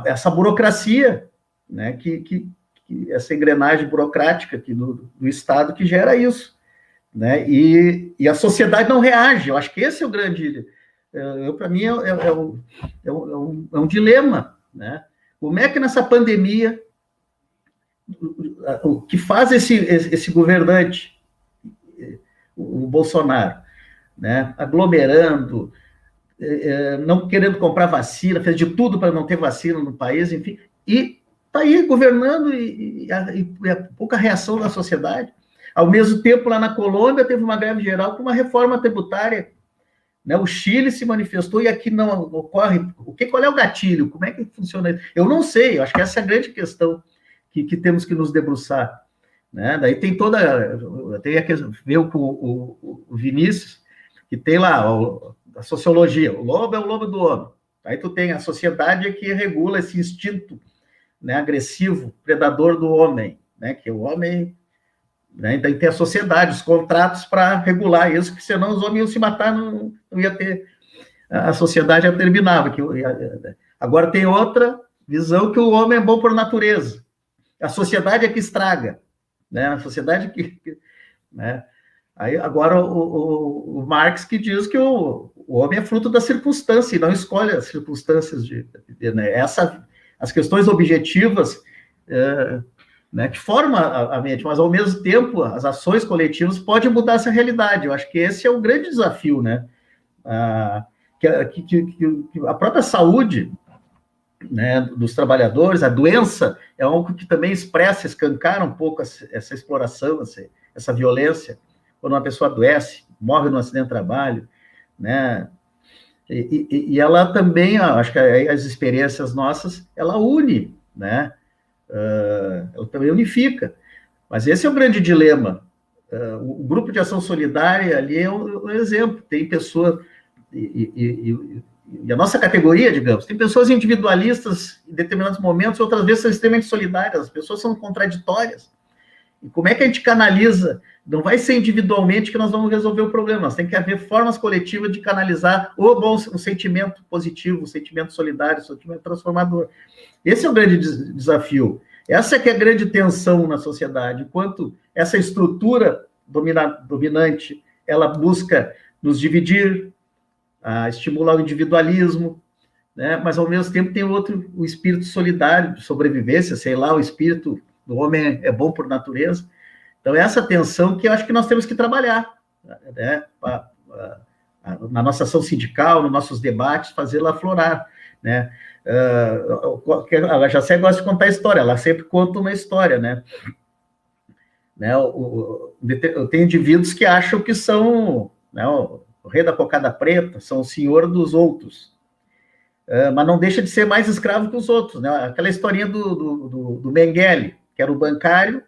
S5: essa burocracia, né, que essa engrenagem burocrática aqui do Estado que gera isso, né? E a sociedade não reage. Eu acho que esse é o grande... para mim, é um dilema, né? Como é que nessa pandemia, o que faz esse governante, o Bolsonaro, né, aglomerando, não querendo comprar vacina, fez de tudo para não ter vacina no país, enfim, e está aí governando e a pouca reação da sociedade. Ao mesmo tempo, lá na Colômbia, teve uma greve geral com uma reforma tributária, né? O Chile se manifestou e aqui não ocorre. Qual é o gatilho? Como é que funciona isso? Eu não sei, eu acho que essa é a grande questão que temos que nos debruçar, né? Daí tem tem que ver com o Vinícius, que tem lá a sociologia, o lobo é o lobo do homem. Aí tu tem a sociedade que regula esse instinto, né, agressivo, predador do homem, né, que o homem... Né? Então, tem a sociedade, os contratos para regular isso, porque senão os homens iam se matar, não ia ter... A sociedade já terminava. Agora tem outra visão que o homem é bom por natureza. A sociedade é que estraga. Né? A sociedade né? Aí, agora, o Marx que diz que o homem é fruto da circunstância e não escolhe as circunstâncias né? As questões objetivas... né, que forma a mente, mas, ao mesmo tempo, as ações coletivas podem mudar essa realidade. Eu acho que esse é o grande desafio, né? Que a própria saúde, né, dos trabalhadores, a doença, é algo que também expressa, escancara um pouco essa exploração, essa violência, quando uma pessoa adoece, morre num acidente de trabalho, né? E ela também, acho que as experiências nossas, ela une, né? Ela também unifica. Mas esse é o grande dilema. O grupo de ação solidária ali é um exemplo. Tem pessoas... E a nossa categoria, digamos, tem pessoas individualistas em determinados momentos, outras vezes são extremamente solidárias, as pessoas são contraditórias. E como é que a gente canaliza? Não vai ser individualmente que nós vamos resolver o problema, nós tem que haver formas coletivas de canalizar um sentimento positivo, um sentimento solidário, um sentimento transformador. Esse é o grande desafio. Essa é que é a grande tensão na sociedade, enquanto essa estrutura dominante, ela busca nos dividir, estimular o individualismo, né? Mas ao mesmo tempo tem o espírito solidário, de sobrevivência, sei lá, o espírito do homem é bom por natureza. Então, essa tensão que eu acho que nós temos que trabalhar, né? Na nossa ação sindical, nos nossos debates, fazê-la aflorar, né? A Jacé gosta de contar história, ela sempre conta uma história, né? Eu tenho indivíduos que acham que são, né, o rei da cocada preta, são o senhor dos outros, mas não deixa de ser mais escravo que os outros, né? Aquela historinha do Mengele, que era o bancário,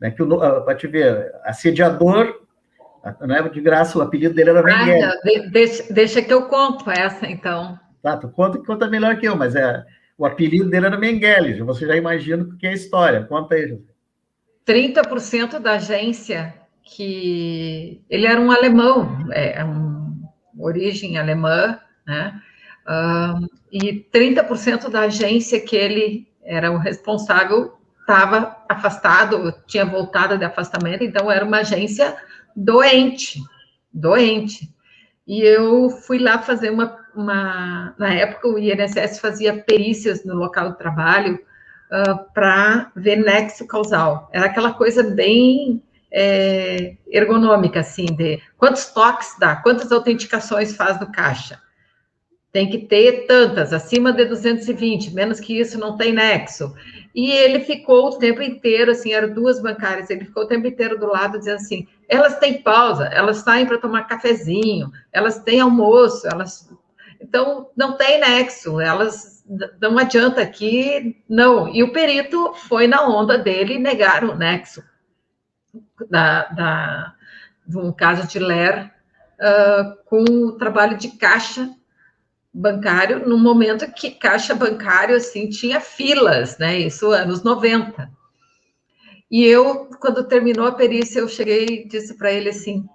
S5: né, que para te ver, assediador, né, de graça, o apelido dele era Mengele.
S2: Deixa que eu conto essa, então.
S5: Tá, tu conta melhor que eu, mas o apelido dele era Mengele, você já imagina o que é a história, conta aí, José.
S2: 30% da agência, que ele era um alemão, origem alemã, né? E 30% da agência que ele era o responsável estava afastado, tinha voltado de afastamento, então era uma agência doente. E eu fui lá fazer na época o INSS fazia perícias no local de trabalho para ver nexo causal. Era aquela coisa bem ergonômica, assim, de quantos toques dá, quantas autenticações faz do caixa. Tem que ter tantas, acima de 220, menos que isso não tem nexo. E ele ficou o tempo inteiro, assim, eram duas bancárias, ele ficou o tempo inteiro do lado dizendo assim, elas têm pausa, elas saem para tomar cafezinho, elas têm almoço, então não tem nexo, elas não adianta aqui, não. E o perito foi na onda dele e negaram o nexo de um caso de LER com o trabalho de caixa bancário, no momento que caixa bancário, assim, tinha filas, né, isso anos 90. E eu, quando terminou a perícia, eu cheguei e disse para ele assim,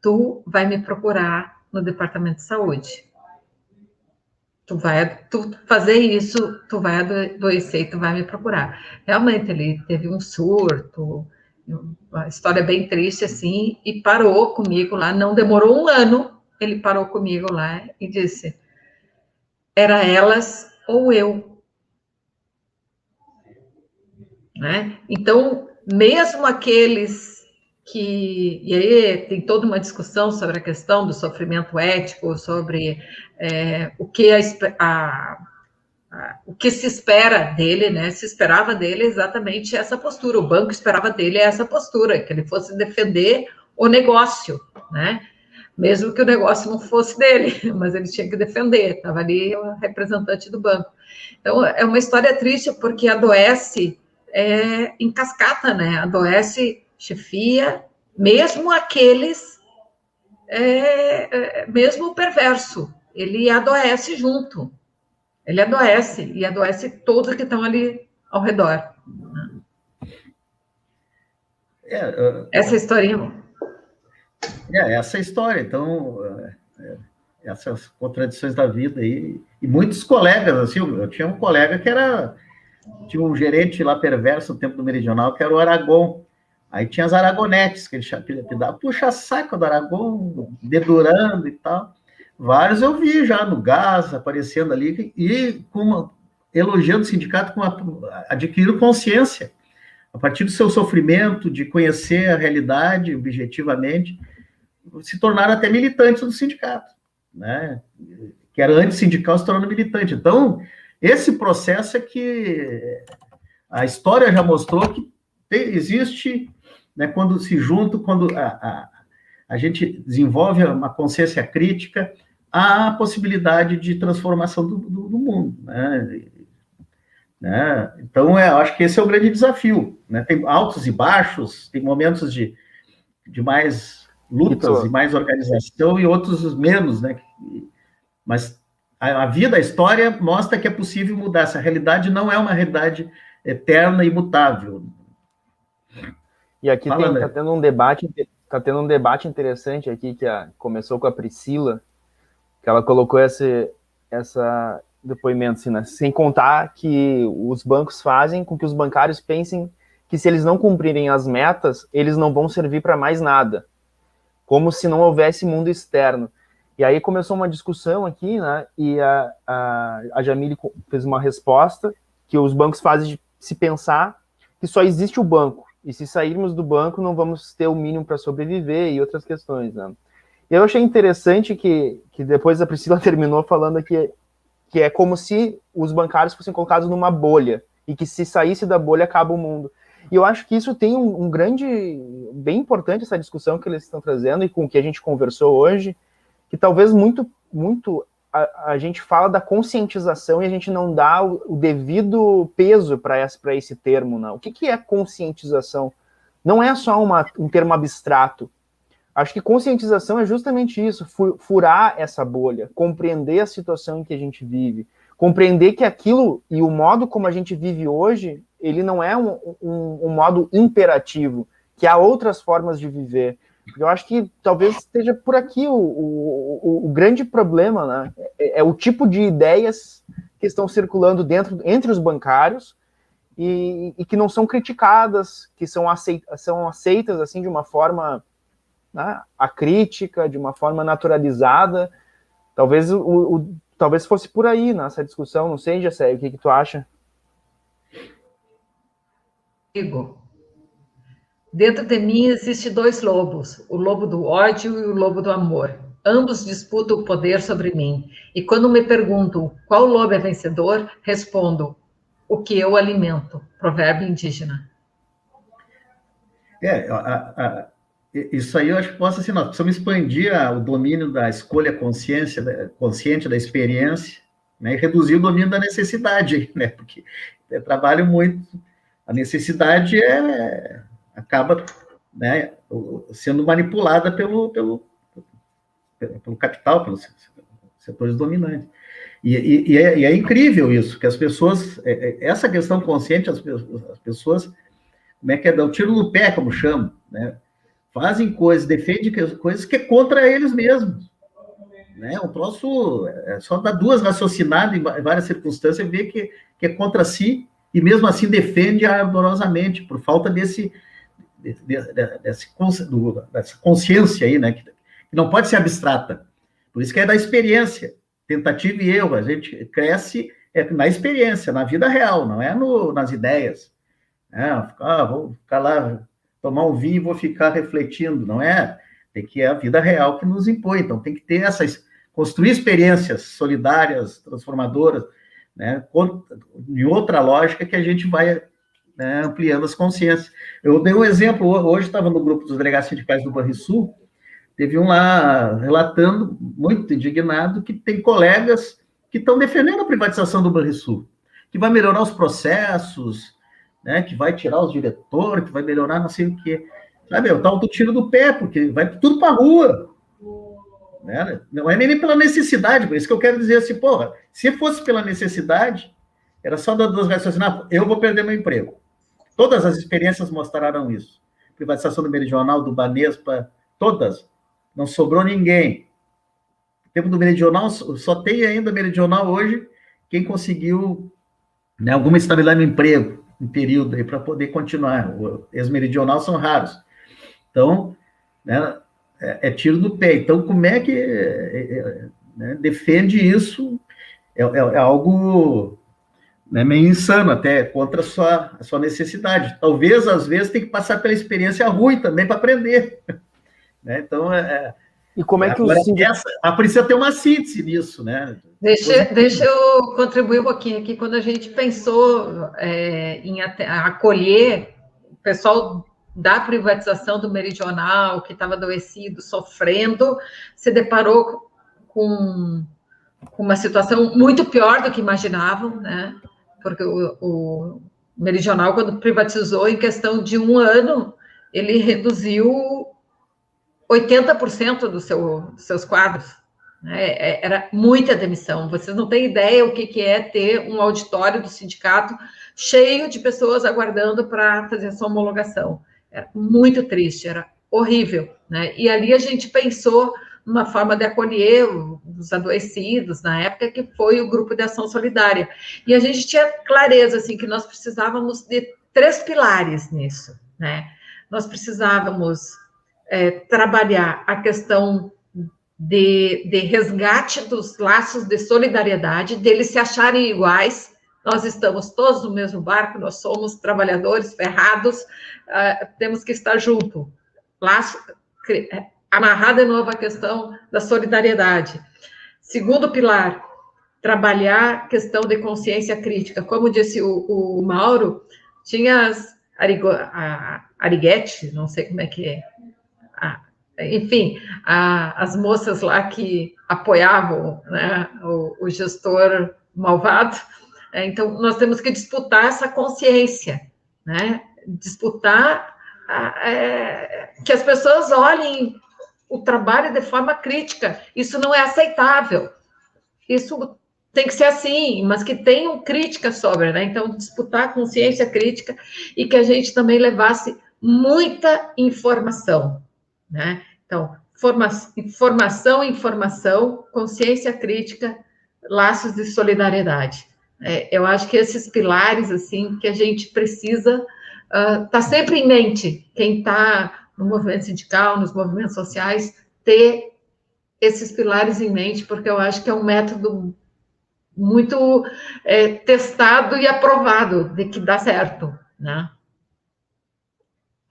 S2: tu vai me procurar no departamento de saúde. Tu fazer isso, tu vai adoecer e tu vai me procurar. Realmente, ele teve um surto, uma história bem triste, assim, e parou comigo lá, não demorou um ano, ele parou comigo lá e disse, era elas ou eu. Né? Então, mesmo aqueles que... E aí tem toda uma discussão sobre a questão do sofrimento ético, sobre o que se espera dele, né? Se esperava dele exatamente essa postura. O banco esperava dele essa postura, que ele fosse defender o negócio, né? Mesmo que o negócio não fosse dele, mas ele tinha que defender, estava ali o representante do banco. Então, é uma história triste, porque adoece em cascata, né? Adoece chefia, mesmo aqueles, mesmo o perverso, ele adoece junto. Ele adoece, e adoece todos que estão ali ao redor. Essa historinha...
S5: essa história, então, essas contradições da vida aí, e muitos colegas, assim, eu tinha um colega que tinha um gerente lá perverso no tempo do Meridional, que era o Aragon, aí tinha as aragonetes, que ele dava puxa-saco do Aragon, dedurando e tal, vários eu vi já no gás, aparecendo ali, e elogiando o sindicato, adquirindo consciência, a partir do seu sofrimento, de conhecer a realidade objetivamente, se tornaram até militantes do sindicato, né? Que era antissindical, se tornando militante. Então, esse processo é que a história já mostrou que existe, né, quando se junta, quando a gente desenvolve uma consciência crítica, a possibilidade de transformação do mundo, né? Então, eu acho que esse é o grande desafio, né? Tem altos e baixos, tem momentos de mais lutas e mais organização e outros menos, né? Mas a vida, a história mostra que é possível mudar. Essa realidade não é uma realidade eterna e imutável.
S1: E aqui está tendo um debate interessante aqui que começou com a Priscila, que ela colocou essa depoimento, assim, né? Sem contar que os bancos fazem com que os bancários pensem que se eles não cumprirem as metas, eles não vão servir para mais nada, como se não houvesse mundo externo. E aí começou uma discussão aqui, né? E a Jamile fez uma resposta que os bancos fazem se pensar que só existe o banco, e se sairmos do banco não vamos ter o mínimo para sobreviver e outras questões, né? E eu achei interessante que depois a Priscila terminou falando que é como se os bancários fossem colocados numa bolha, e que se saísse da bolha acaba o mundo. E eu acho que isso tem um grande, bem importante essa discussão que eles estão trazendo e com o que a gente conversou hoje, que talvez muito a gente fala da conscientização e a gente não dá o devido peso para esse termo, não. O que é conscientização? Não é só um termo abstrato. Acho que conscientização é justamente isso, furar essa bolha, compreender a situação em que a gente vive, compreender que aquilo e o modo como a gente vive hoje, ele não é um modo imperativo, que há outras formas de viver. Eu acho que talvez esteja por aqui o grande problema, né? É o tipo de ideias que estão circulando entre os bancários e que não são criticadas, que são aceitas assim de uma forma, né, acrítica, de uma forma naturalizada. Talvez fosse por aí nessa discussão. Não sei, Jessé, o que tu acha?
S2: Igor. Dentro de mim existem dois lobos, o lobo do ódio e o lobo do amor. Ambos disputam o poder sobre mim. E quando me perguntam qual lobo é vencedor, respondo, o que eu alimento. Provérbio indígena.
S5: Isso aí eu acho que possa ser, nós precisamos expandir o domínio da escolha consciente da experiência, né, e reduzir o domínio da necessidade, né, porque eu trabalho muito, a necessidade acaba, né, sendo manipulada pelo capital, pelos setores dominantes. E é incrível isso, que as pessoas, essa questão consciente, as pessoas, como é que dá o tiro no pé, como chamam, né? Fazem coisas, defendem coisas que é contra eles mesmos. Né? Um troço, só dá duas raciocinadas em várias circunstâncias, vê que é contra si, e mesmo assim defende ardorosamente, por falta dessa consciência aí, né? Que não pode ser abstrata. Por isso que é da experiência, tentativa e erro. A gente cresce na experiência, na vida real, não é nas ideias. Vou ficar lá, tomar um vinho e vou ficar refletindo. Não é. Tem que a vida real que nos impõe. Então, tem que ter construir experiências solidárias, transformadoras, né? Em outra lógica que a gente vai, né, ampliando as consciências. Eu dei um exemplo, hoje estava no grupo dos delegados sindicais do Banrisul, teve um lá relatando, muito indignado, que tem colegas que estão defendendo a privatização do Banrisul, que vai melhorar os processos, né, que vai tirar os diretores, que vai melhorar não sei o quê. Sabe, eu tava do tiro do pé, porque vai tudo para a rua. Né? Não é nem pela necessidade, por isso que eu quero dizer assim, porra, se fosse pela necessidade, era só dar duas raciocinar, eu vou perder meu emprego. Todas as experiências mostraram isso. Privatização do Meridional, do Banespa, todas. Não sobrou ninguém. O tempo do Meridional, só tem ainda Meridional hoje quem conseguiu, né, alguma estabilidade no emprego, um período aí para poder continuar. Os Meridional são raros. Então, né, é tiro do pé. Então, como é que né, defende isso? É algo, né, meio insano até, contra a sua necessidade. Talvez, às vezes, tem que passar pela experiência ruim também para aprender. Né? Então,
S1: e como é que
S5: precisa ter uma síntese nisso, né?
S2: Deixa eu contribuir um pouquinho aqui. Quando a gente pensou em acolher o pessoal da privatização do Meridional, que estava adoecido, sofrendo, se deparou com uma situação muito pior do que imaginavam, né? Porque o Meridional, quando privatizou, em questão de um ano, ele reduziu 80% dos seus quadros. Né? Era muita demissão. Vocês não têm ideia o que é ter um auditório do sindicato cheio de pessoas aguardando para fazer a sua homologação. Era muito triste, era horrível. Né? E ali a gente pensou numa forma de acolher os adoecidos, na época, que foi o Grupo de Ação Solidária. E a gente tinha clareza, assim, que nós precisávamos de 3 pilares nisso, né? Nós precisávamos trabalhar a questão de resgate dos laços de solidariedade, deles se acharem iguais. Nós estamos todos no mesmo barco, nós somos trabalhadores ferrados, temos que estar junto. Laço... Amarrar de novo a questão da solidariedade. Segundo pilar, trabalhar a questão de consciência crítica. Como disse o Mauro, tinha a Ariguete, não sei como é que é, enfim, as moças lá que apoiavam, né, o gestor malvado. Então, nós temos que disputar essa consciência, né? Disputar que as pessoas olhem o trabalho de forma crítica. Isso não é aceitável. Isso tem que ser assim, mas que tenham crítica sobre, né? Então, disputar a consciência crítica e que a gente também levasse muita informação, né? Então, informação, consciência crítica, laços de solidariedade. Eu acho que esses pilares, assim, que a gente precisa tá sempre em mente, quem está no movimento sindical, nos movimentos sociais, ter esses pilares em mente, porque eu acho que é um método muito testado e aprovado de que dá certo, né?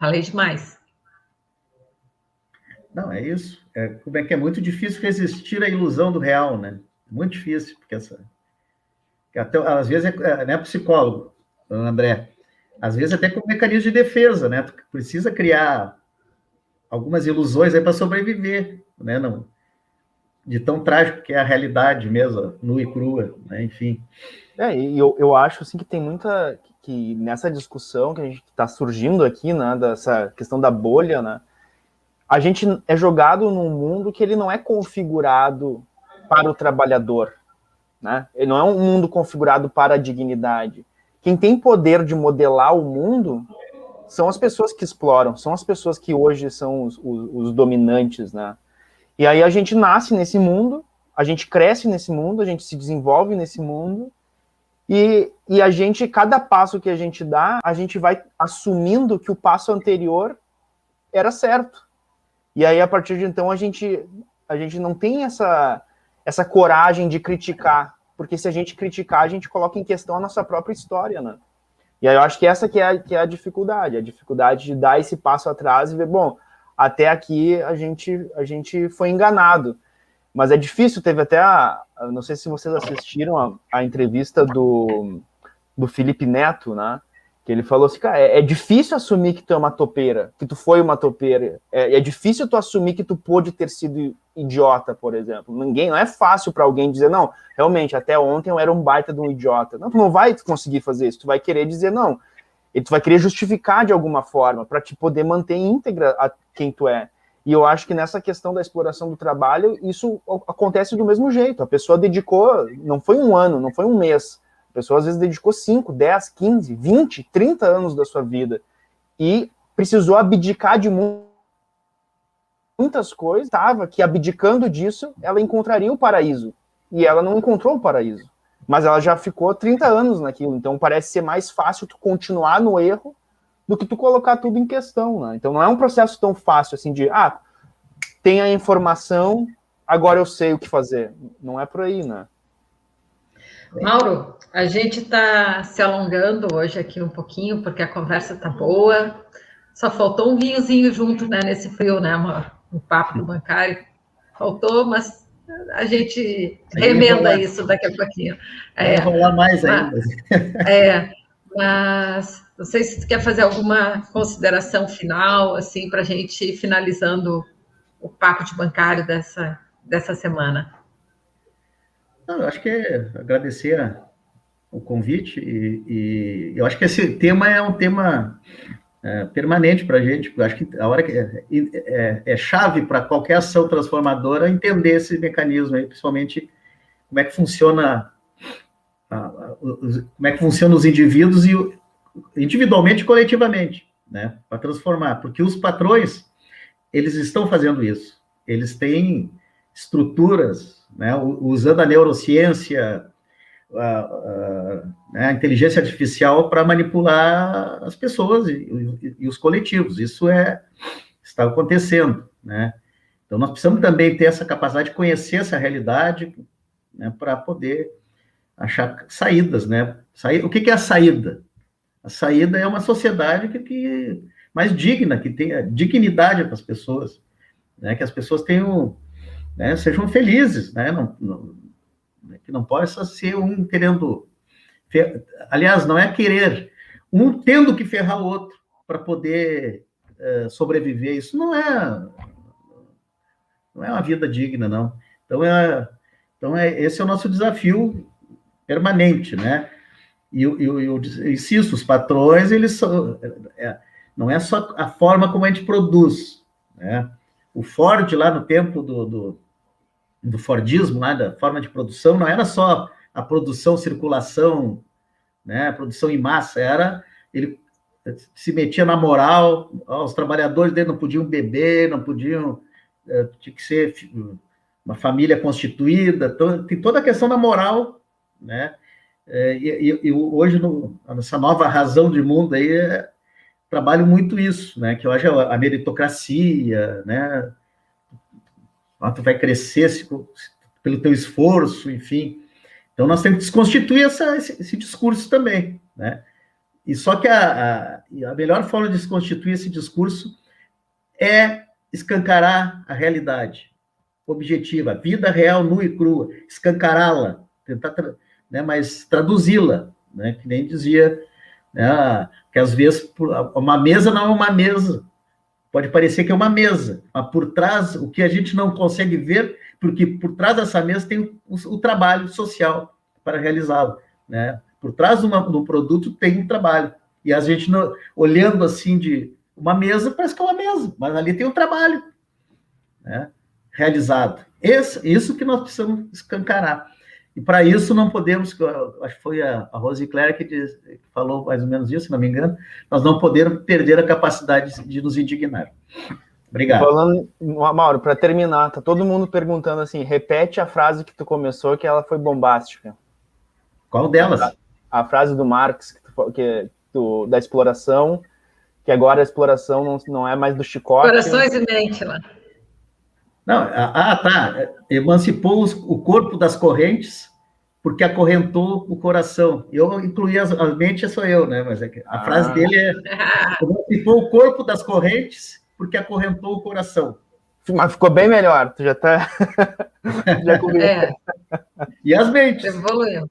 S2: Falei demais.
S5: Não, é isso. Como é que é muito difícil resistir à ilusão do real, né? Muito difícil, porque até, às vezes, né, psicólogo, André, às vezes até com mecanismo de defesa, né? Tu precisa criar algumas ilusões aí para sobreviver, né? Não, de tão trágico que é a realidade mesmo, nua e crua, né? Enfim.
S1: E eu acho assim que tem muita que nessa discussão que a gente está surgindo aqui, né? Dessa questão da bolha, né? A gente é jogado num mundo que ele não é configurado para o trabalhador, né? Ele não é um mundo configurado para a dignidade. Quem tem poder de modelar o mundo são as pessoas que exploram, são as pessoas que hoje são os dominantes, né? E aí a gente nasce nesse mundo, a gente cresce nesse mundo, a gente se desenvolve nesse mundo, e a gente, cada passo que a gente dá, a gente vai assumindo que o passo anterior era certo. E aí, a partir de então, a gente não tem essa coragem de criticar, porque se a gente criticar, a gente coloca em questão a nossa própria história, né? E aí eu acho que essa que é a dificuldade de dar esse passo atrás e ver, bom, até aqui a gente foi enganado. Mas é difícil, teve até não sei se vocês assistiram a entrevista do Felipe Neto, né? Que ele falou assim, cara, é difícil assumir que tu é uma topeira, que tu foi uma topeira. É difícil tu assumir que tu pôde ter sido idiota, por exemplo. Não é fácil para alguém dizer, não, realmente, até ontem eu era um baita de um idiota. Não, tu não vai conseguir fazer isso, tu vai querer dizer não. E tu vai querer justificar de alguma forma, para te poder manter íntegra a quem tu é. E eu acho que nessa questão da exploração do trabalho, isso acontece do mesmo jeito. A pessoa dedicou, não foi um ano, não foi um mês, a pessoa às vezes dedicou 5, 10, 15, 20, 30 anos da sua vida e precisou abdicar de muitas coisas, estava que abdicando disso, ela encontraria o paraíso. E ela não encontrou o paraíso. Mas ela já ficou 30 anos naquilo, então parece ser mais fácil tu continuar no erro do que tu colocar tudo em questão, né? Então não é um processo tão fácil assim de, tem a informação, agora eu sei o que fazer. Não é por aí, né?
S2: Mauro, a gente está se alongando hoje aqui um pouquinho, porque a conversa está boa. Só faltou um vinhozinho junto, né, nesse frio, né, Mauro? Um papo do bancário. Faltou, mas a gente remenda isso daqui a pouquinho.
S5: Vai rolar mais ainda.
S2: Mas não sei se tu quer fazer alguma consideração final, assim, para a gente ir finalizando o papo de bancário dessa semana.
S5: Não, eu acho que é agradecer o convite e eu acho que esse tema é um tema permanente para a gente. Eu acho que a hora que é chave para qualquer ação transformadora entender esse mecanismo aí, principalmente como é que funciona como é que funcionam os indivíduos e individualmente e coletivamente, né, para transformar, porque os patrões eles estão fazendo isso, eles têm estruturas, né, usando a neurociência, a inteligência artificial para manipular as pessoas e os coletivos. Isso está acontecendo, né? Então, nós precisamos também ter essa capacidade de conhecer essa realidade, né, para poder achar saídas, né? O que é a saída? A saída é uma sociedade que mais digna, que tenha dignidade para as pessoas, né? Que as pessoas tenham, né, sejam felizes, né? Que não possa ser um querendo... Aliás, não é querer, um tendo que ferrar o outro para poder sobreviver. Isso não é uma vida digna, não. Então, esse é o nosso desafio permanente, né? E eu insisto, os patrões, eles são... não é só a forma como a gente produz, né? O Ford, lá no tempo do Fordismo, lá da forma de produção, não era só a produção, circulação, né, a produção em massa, ele se metia na moral, os trabalhadores dele não podiam beber, não podiam, tinha que ser uma família constituída, tem toda a questão da moral, né, e hoje, nessa nova razão de mundo aí, trabalho muito isso, né, que hoje é a meritocracia, né, tu vai crescer pelo teu esforço, enfim. Então, nós temos que desconstituir esse discurso também, né? E só que a melhor forma de desconstituir esse discurso é escancarar a realidade objetiva, a vida real, nua e crua, escancará-la, tentar, né, mas traduzi-la, né? Que nem dizia, né, que às vezes uma mesa não é uma mesa, pode parecer que é uma mesa, mas por trás, o que a gente não consegue ver, porque por trás dessa mesa tem o trabalho social para realizá-lo, né? Por trás do produto tem um trabalho. E a gente, olhando assim de uma mesa, parece que é uma mesa, mas ali tem um trabalho, né, realizado. Isso que nós precisamos escancarar. E para isso não podemos, acho que foi a Rose Claire que falou mais ou menos isso, se não me engano, nós não podemos perder a capacidade de nos indignar. Obrigado.
S1: Falando, Mauro, para terminar, tá todo mundo perguntando assim, repete a frase que tu começou, que ela foi bombástica.
S5: Qual delas?
S1: A frase do Marx, da exploração, que agora a exploração não é mais do chicote.
S2: Corações e mente lá.
S5: Não, tá. Emancipou o corpo das correntes, porque acorrentou o coração. Eu incluí a mente, sou eu, né? Mas a frase dele é: emancipou o corpo das correntes, porque acorrentou o coração.
S1: Mas ficou bem melhor, tu já tá.
S5: E as mentes.
S2: Evoluiu.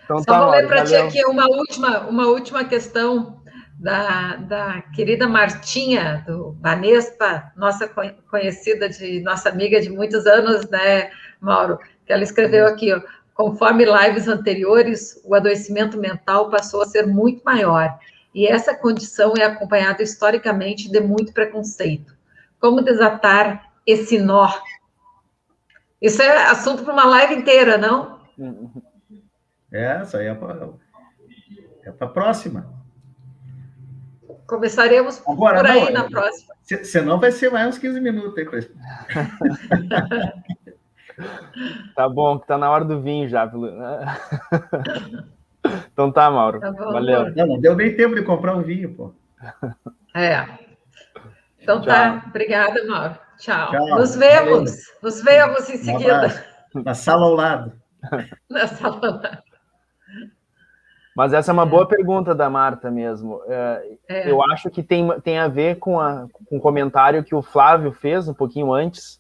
S1: Então,
S2: só vou ler para ti aqui uma última questão da querida Martinha, do Banespa, nossa conhecida, nossa amiga de muitos anos, né, Mauro? Que ela escreveu aqui, ó: conforme lives anteriores, o adoecimento mental passou a ser muito maior, e essa condição é acompanhada historicamente de muito preconceito. Como desatar esse nó? Isso é assunto para uma live inteira, não?
S5: Essa aí é para a próxima.
S2: Começaremos
S5: agora,
S2: por aí na próxima.
S5: Senão vai ser mais uns 15 minutos aí.
S1: Tá bom, que tá na hora do vinho já. Então tá, Mauro.
S2: Tá bom,
S1: valeu.
S5: Não deu nem tempo de comprar um vinho, pô.
S2: Então tá, obrigada, Mauro. Tchau. Nos vemos em seguida.
S5: Na sala ao lado.
S2: Na sala ao lado.
S1: Mas essa é uma boa pergunta da Marta mesmo. Eu acho que tem a ver com um comentário que o Flávio fez um pouquinho antes,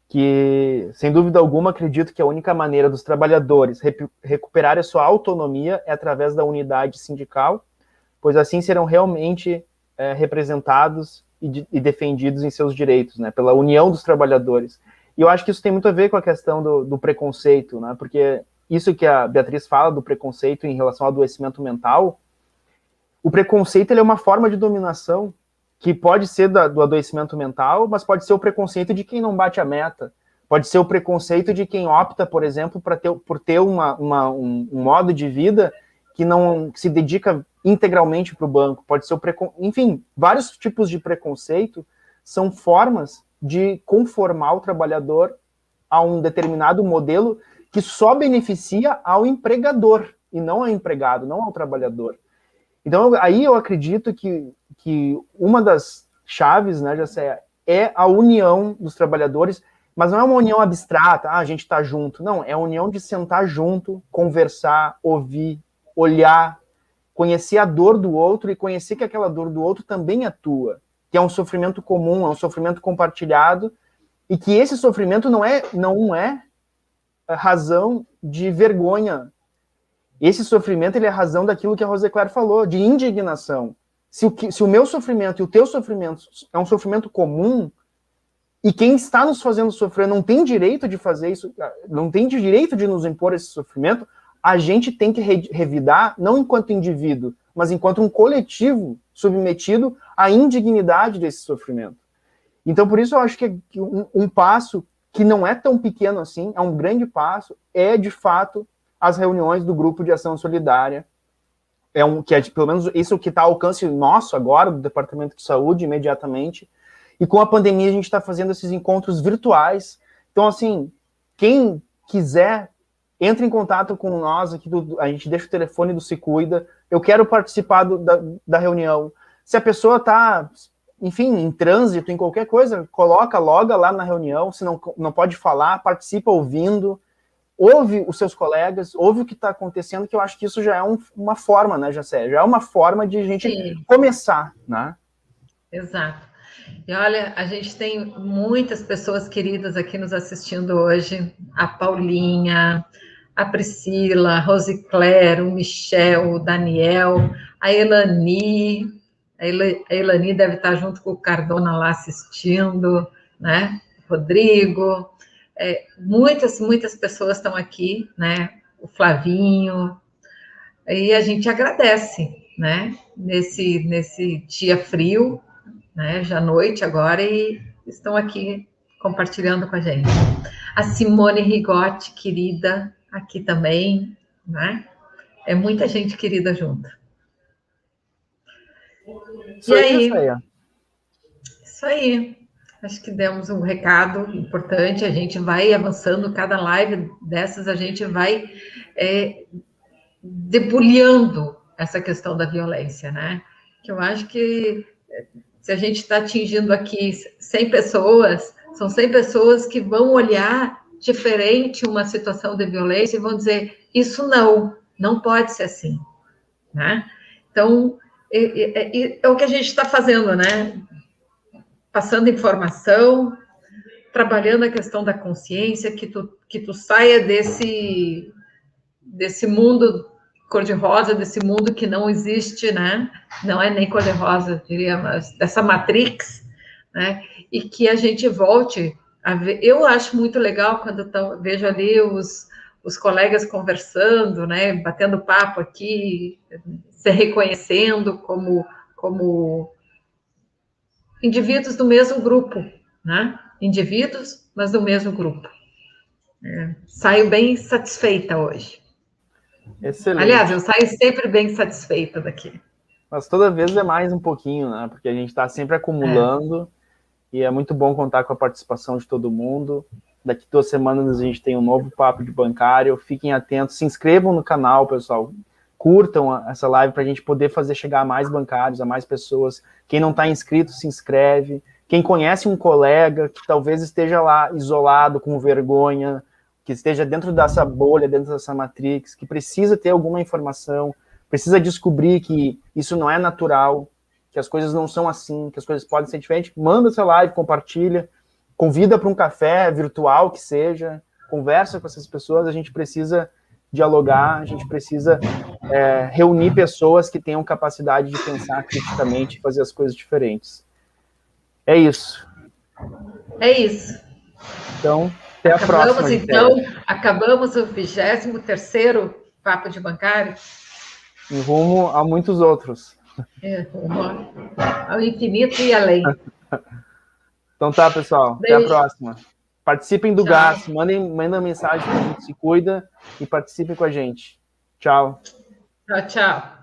S1: que, sem dúvida alguma, acredito que a única maneira dos trabalhadores recuperarem a sua autonomia é através da unidade sindical, pois assim serão realmente representados e defendidos em seus direitos, né, pela união dos trabalhadores. E eu acho que isso tem muito a ver com a questão do preconceito, né? Porque isso que a Beatriz fala do preconceito em relação ao adoecimento mental, o preconceito ele é uma forma de dominação que pode ser do adoecimento mental, mas pode ser o preconceito de quem não bate a meta, pode ser o preconceito de quem opta, por exemplo, por ter um modo de vida que não se dedica integralmente para o banco, pode ser enfim, vários tipos de preconceito são formas de conformar o trabalhador a um determinado modelo que só beneficia ao empregador e não ao empregado, não ao trabalhador. Então, aí eu acredito que uma das chaves, né, Jacé, é a união dos trabalhadores, mas não é uma união abstrata, a gente está junto. Não, é a união de sentar junto, conversar, ouvir, olhar, conhecer a dor do outro e conhecer que aquela dor do outro também é tua, que é um sofrimento comum, é um sofrimento compartilhado, e que esse sofrimento não é razão de vergonha. Esse sofrimento ele é razão daquilo que a Roseclair falou, de indignação. Se o meu sofrimento e o teu sofrimento é um sofrimento comum, e quem está nos fazendo sofrer não tem direito de fazer isso, não tem direito de nos impor esse sofrimento, a gente tem que revidar, não enquanto indivíduo, mas enquanto um coletivo submetido à indignidade desse sofrimento. Então, por isso eu acho que um passo que não é tão pequeno assim, é um grande passo, é, de fato, as reuniões do Grupo de Ação Solidária, pelo menos isso que está ao alcance nosso agora, do Departamento de Saúde, imediatamente, e com a pandemia a gente está fazendo esses encontros virtuais. Então, assim, quem quiser, entre em contato com nós, aqui a gente deixa o telefone do Se Cuida, eu quero participar da reunião. Se a pessoa está, enfim, em trânsito, em qualquer coisa, loga lá na reunião, se não pode falar, participa ouvindo, ouve os seus colegas, ouve o que está acontecendo, que eu acho que isso já é uma forma, né, Jacé? Já é uma forma de a gente começar, né?
S2: Exato. E olha, a gente tem muitas pessoas queridas aqui nos assistindo hoje, a Paulinha, a Priscila, a Rosiclér, o Michel, o Daniel, a Elani, a Elani deve estar junto com o Cardona lá assistindo, né? Rodrigo, muitas pessoas estão aqui, né? O Flavinho, e a gente agradece, né? Nesse dia frio, né? Já à noite agora, e estão aqui compartilhando com a gente. A Simone Rigotti, querida, aqui também, né? É muita gente querida junto.
S1: Isso aí.
S2: Isso aí. Acho que demos um recado importante, a gente vai avançando, cada live dessas a gente vai debulhando essa questão da violência, né? Que eu acho que se a gente está atingindo aqui 100 pessoas, são 100 pessoas que vão olhar diferente uma situação de violência e vão dizer, isso não pode ser assim, né? Então, é o que a gente está fazendo, né? Passando informação, trabalhando a questão da consciência, que tu saia desse mundo cor-de-rosa, desse mundo que não existe, né? Não é nem cor-de-rosa, diria, mas dessa matrix, né? E que a gente volte a ver. Eu acho muito legal quando vejo ali os colegas conversando, né? Batendo papo aqui, se reconhecendo como indivíduos do mesmo grupo, né? Indivíduos, mas do mesmo grupo. Saio bem satisfeita hoje.
S1: Excelente.
S2: Aliás, eu saio sempre bem satisfeita daqui.
S1: Mas toda vez é mais um pouquinho, né? Porque a gente está sempre acumulando e é muito bom contar com a participação de todo mundo. Daqui 2 semanas a gente tem um novo Papo de Bancário. Fiquem atentos, se inscrevam no canal, pessoal. Curtam essa live para a gente poder fazer chegar a mais bancários, a mais pessoas. Quem não está inscrito, se inscreve. Quem conhece um colega que talvez esteja lá isolado, com vergonha, que esteja dentro dessa bolha, dentro dessa matrix, que precisa ter alguma informação, precisa descobrir que isso não é natural, que as coisas não são assim, que as coisas podem ser diferentes, manda essa live, compartilha, convida para um café virtual que seja, conversa com essas pessoas, a gente precisa dialogar, a gente precisa reunir pessoas que tenham capacidade de pensar criticamente e fazer as coisas diferentes. É isso.
S2: É isso.
S1: Então, até a próxima.
S2: Acabamos o 23º Papo de Bancário.
S1: Em rumo a muitos outros.
S2: Rumo ao infinito e além.
S1: Então tá, pessoal.
S2: Beijo.
S1: Até a próxima. Participem do
S2: Tchau.
S1: GAS. Mandem mensagem que a gente se cuida e participem com a gente. Tchau.
S2: Tchau, tchau.